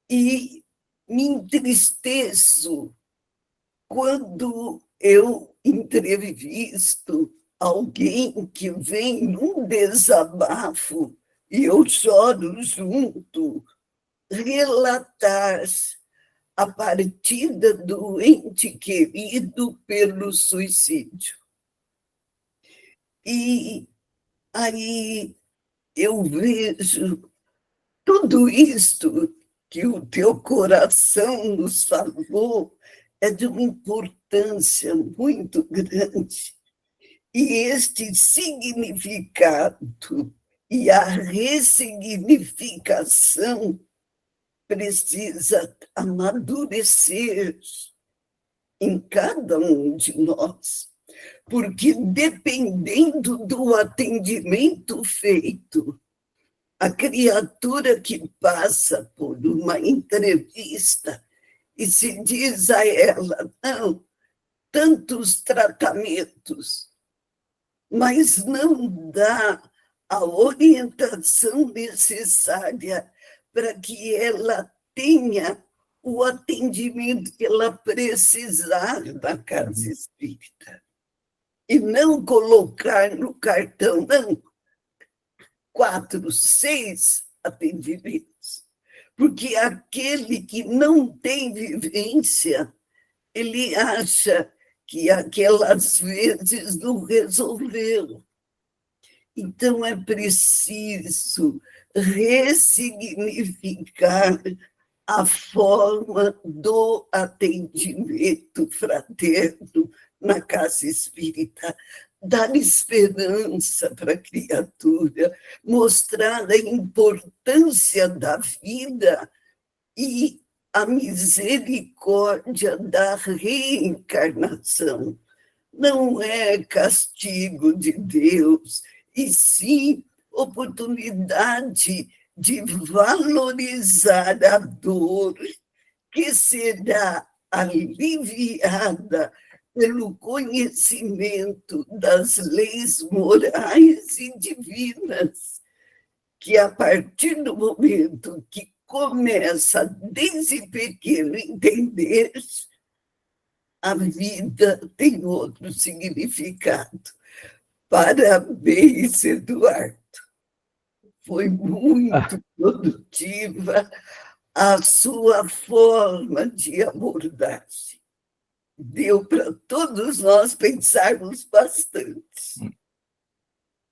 E me entristeço quando eu entrevisto alguém que vem num desabafo e eu choro junto, relatar a partida do ente querido pelo suicídio. E aí eu vejo tudo isto que o teu coração nos falou é de uma importância muito grande. E este significado e a ressignificação precisa amadurecer em cada um de nós, porque dependendo do atendimento feito, a criatura que passa por uma entrevista e se diz a ela, não, tantos tratamentos, mas não dá a orientação necessária para que ela tenha o atendimento que ela precisar da casa espírita. E não colocar no cartão, não, 4, 6 atendimentos. Porque aquele que não tem vivência, ele acha que aquelas vezes não resolveu. Então, é preciso ressignificar a forma do atendimento fraterno na casa espírita, dar esperança para a criatura, mostrar a importância da vida e a misericórdia da reencarnação. Não é castigo de Deus, e sim oportunidade de valorizar a dor que será aliviada pelo conhecimento das leis morais e divinas, que a partir do momento que começa desde pequeno a entender, a vida tem outro significado. Parabéns, Eduardo. Foi muito produtiva a sua forma de abordagem. Deu para todos nós pensarmos bastante.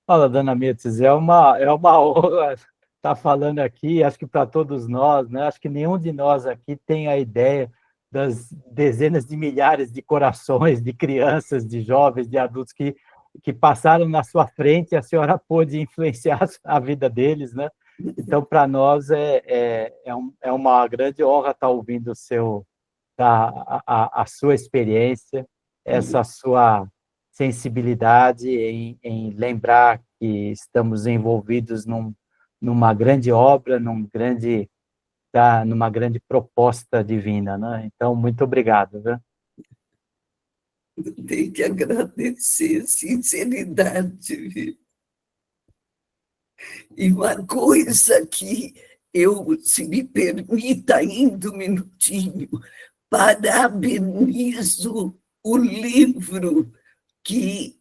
Fala, dona Mirtes, é uma honra estar falando aqui, acho que para todos nós, né? Acho que nenhum de nós aqui tem a ideia das dezenas de milhares de corações, de crianças, de jovens, de adultos que passaram na sua frente e a senhora pôde influenciar a vida deles, né? Então, para nós, é uma grande honra estar ouvindo a sua experiência, essa sua sensibilidade em lembrar que estamos envolvidos numa grande obra, numa grande proposta divina, né? Então, muito obrigado, viu? Tenho que agradecer, sinceridade, viu? E uma coisa que se me permita ainda um minutinho, parabenizo o livro que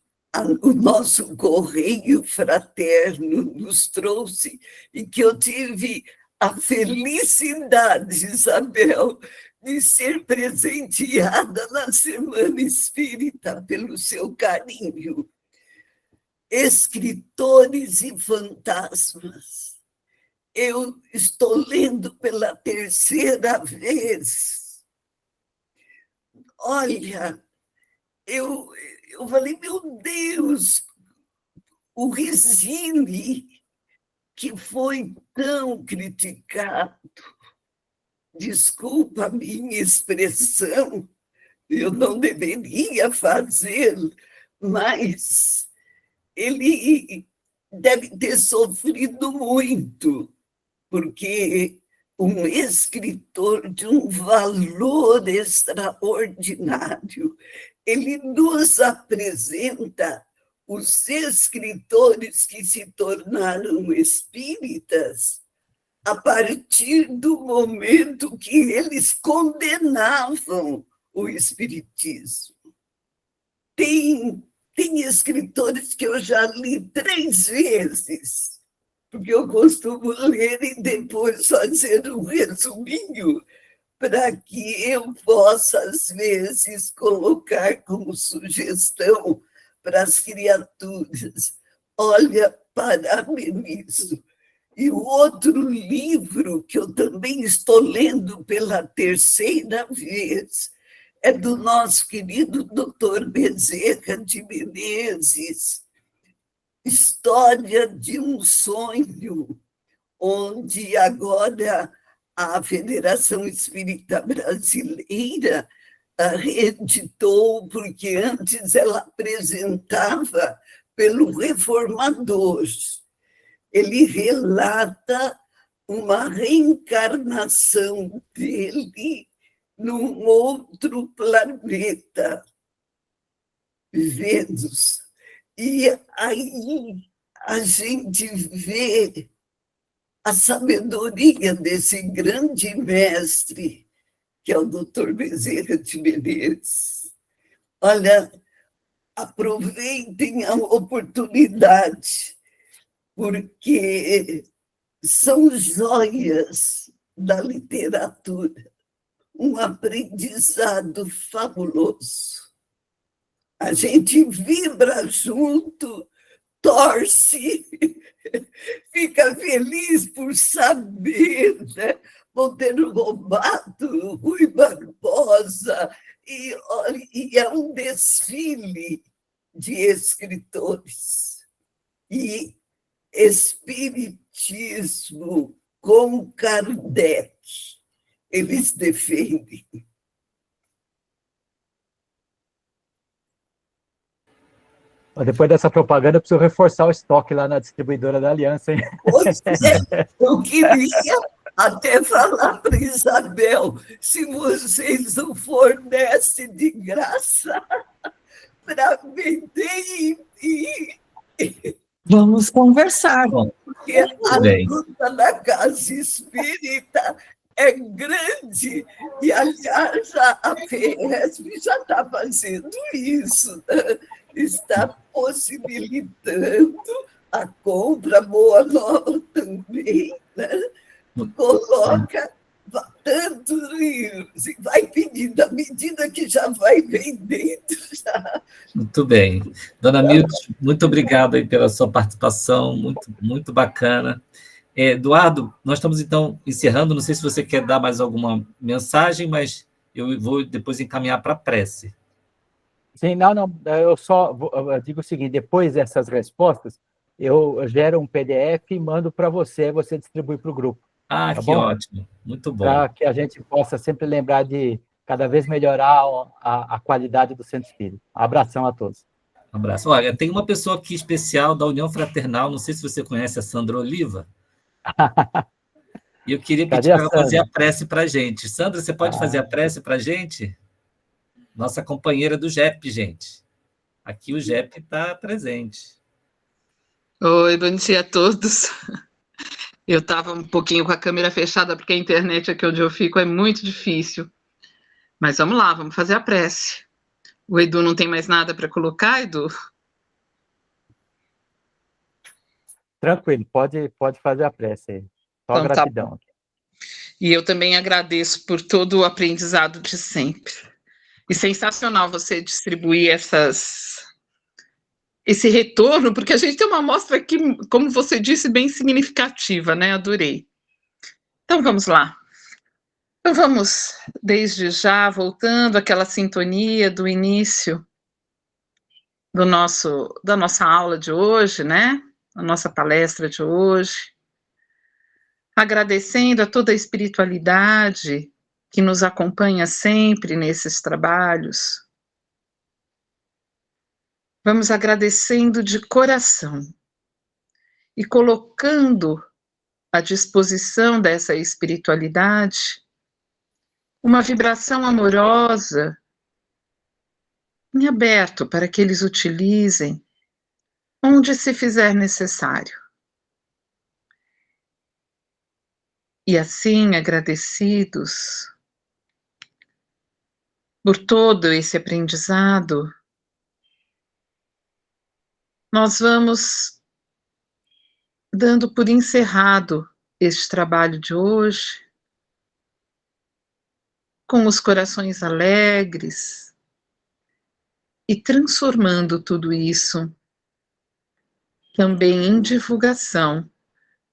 o nosso Correio Fraterno nos trouxe e que eu tive a felicidade, Isabel, de ser presenteada na Semana Espírita pelo seu carinho. Escritores e Fantasmas. Eu estou lendo pela terceira vez. Olha, eu falei, meu Deus, o Rizzini, que foi tão criticado, desculpa a minha expressão, eu não deveria fazê-lo, mas ele deve ter sofrido muito, porque um escritor de um valor extraordinário, ele nos apresenta os escritores que se tornaram espíritas a partir do momento que eles condenavam o espiritismo. Tem escritores que eu já li 3 vezes, porque eu costumo ler e depois fazer um resuminho para que eu possa, às vezes, colocar como sugestão para as criaturas. Olha, parabenizo. E o outro livro que eu também estou lendo pela terceira vez é do nosso querido Dr. Bezerra de Menezes, História de um Sonho, onde agora a Federação Espírita Brasileira reeditou, porque antes ela apresentava pelo Reformador. Ele relata uma reencarnação dele num outro planeta, Vênus. E aí a gente vê a sabedoria desse grande mestre, que é o Dr. Bezerra de Menezes. Olha, aproveitem a oportunidade, porque são joias da literatura, um aprendizado fabuloso. A gente vibra junto, torce, fica feliz por saber, né? Monteiro Lobato, Rui Barbosa, e é um desfile de escritores. E Espiritismo com Kardec, eles defendem. Depois dessa propaganda, eu preciso reforçar o estoque lá na distribuidora da Aliança, hein? Eu queria até falar para Isabel, se vocês não fornecem de graça, para vender e Vamos conversar. Bom, porque a tudo bem. luta na casa espírita é grande. E, aliás, a FESP já está fazendo isso, né? Está possibilitando a compra, Boa Nova também, né? Coloca tanto livros e vai pedindo, à medida que já vai vendendo. Já. Muito bem. Dona Milton, muito obrigado aí pela sua participação, muito, muito bacana. Eduardo, nós estamos, então, encerrando. Não sei se você quer dar mais alguma mensagem, mas eu vou depois encaminhar para a prece. Sim, não, eu digo o seguinte, depois dessas respostas, eu gero um PDF e mando para você distribui para o grupo. Ah, Tá que bom? ótimo. Muito bom. Para que a gente possa sempre lembrar de cada vez melhorar a qualidade do Centro Espírita. Abração a todos. Um abraço. Olha, tem uma pessoa aqui especial da União Fraternal, não sei se você conhece a Sandra Oliva, e eu queria pedir para ela fazer a prece para a gente. Sandra, você pode fazer a prece para a gente? Nossa companheira do JEP, gente. Aqui o JEP está presente. Oi, bom dia a todos. Eu estava um pouquinho com a câmera fechada, porque a internet aqui onde eu fico é muito difícil. Mas vamos lá, vamos fazer a prece. O Edu não tem mais nada para colocar, Edu? Tranquilo, pode fazer a prece aí. Só Então, gratidão. tá. E eu também agradeço por todo o aprendizado de sempre. E sensacional você distribuir esse retorno, porque a gente tem uma amostra aqui, como você disse, bem significativa, né? Adorei. Então, vamos lá. Então, vamos, desde já, voltando àquela sintonia do início da nossa aula de hoje, né? A nossa palestra de hoje. Agradecendo a toda a espiritualidade que nos acompanha sempre nesses trabalhos. Vamos agradecendo de coração e colocando à disposição dessa espiritualidade uma vibração amorosa em aberto para que eles utilizem onde se fizer necessário. E assim, agradecidos por todo esse aprendizado, nós vamos dando por encerrado este trabalho de hoje, com os corações alegres e transformando tudo isso também em divulgação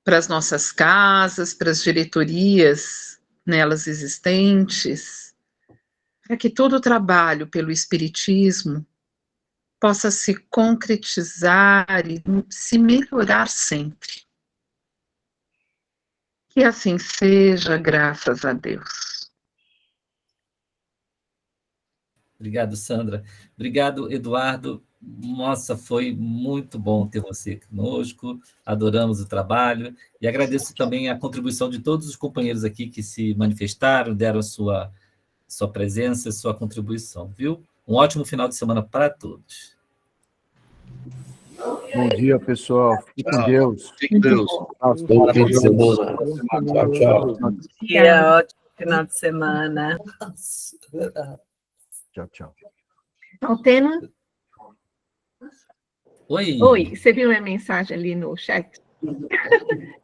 para as nossas casas, para as diretorias nelas existentes, para que todo o trabalho pelo Espiritismo possa se concretizar e se melhorar sempre. Que assim seja, graças a Deus. Obrigado, Sandra. Obrigado, Eduardo. Nossa, foi muito bom ter você conosco. Adoramos o trabalho. E agradeço também a contribuição de todos os companheiros aqui que se manifestaram, deram a sua presença, sua contribuição, viu? Um ótimo final de semana para todos. Bom dia, pessoal. Fique com Deus. Fique com Deus. Bom fim de semana. Tchau, tchau. Dia, ótimo final de semana. Tchau, tchau. Altena? Oi. Oi, você viu minha mensagem ali no chat?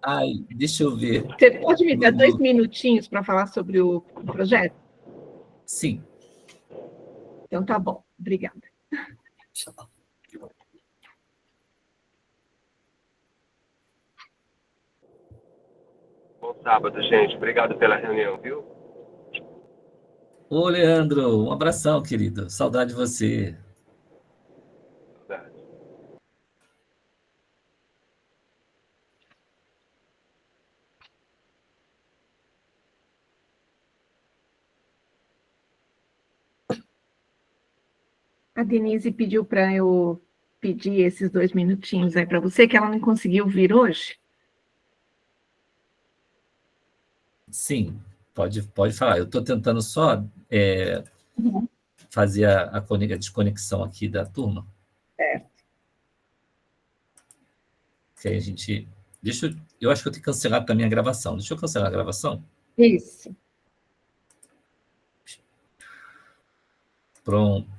Ai, deixa eu ver. Você pode me dar 2 minutinhos para falar sobre o projeto? Sim. Então tá bom, obrigada. Tchau. Bom sábado, gente. Obrigado pela reunião, viu? Ô, Leandro, um abração, querido. Saudade de você. Saudade. A Denise pediu para eu pedir esses 2 minutinhos aí para você, que ela não conseguiu vir hoje. Sim, pode falar. Eu estou tentando só fazer a desconexão aqui da turma. Certo. Que aí a gente... eu acho que eu tenho que cancelar também a gravação. Deixa eu cancelar a gravação. Isso. Pronto.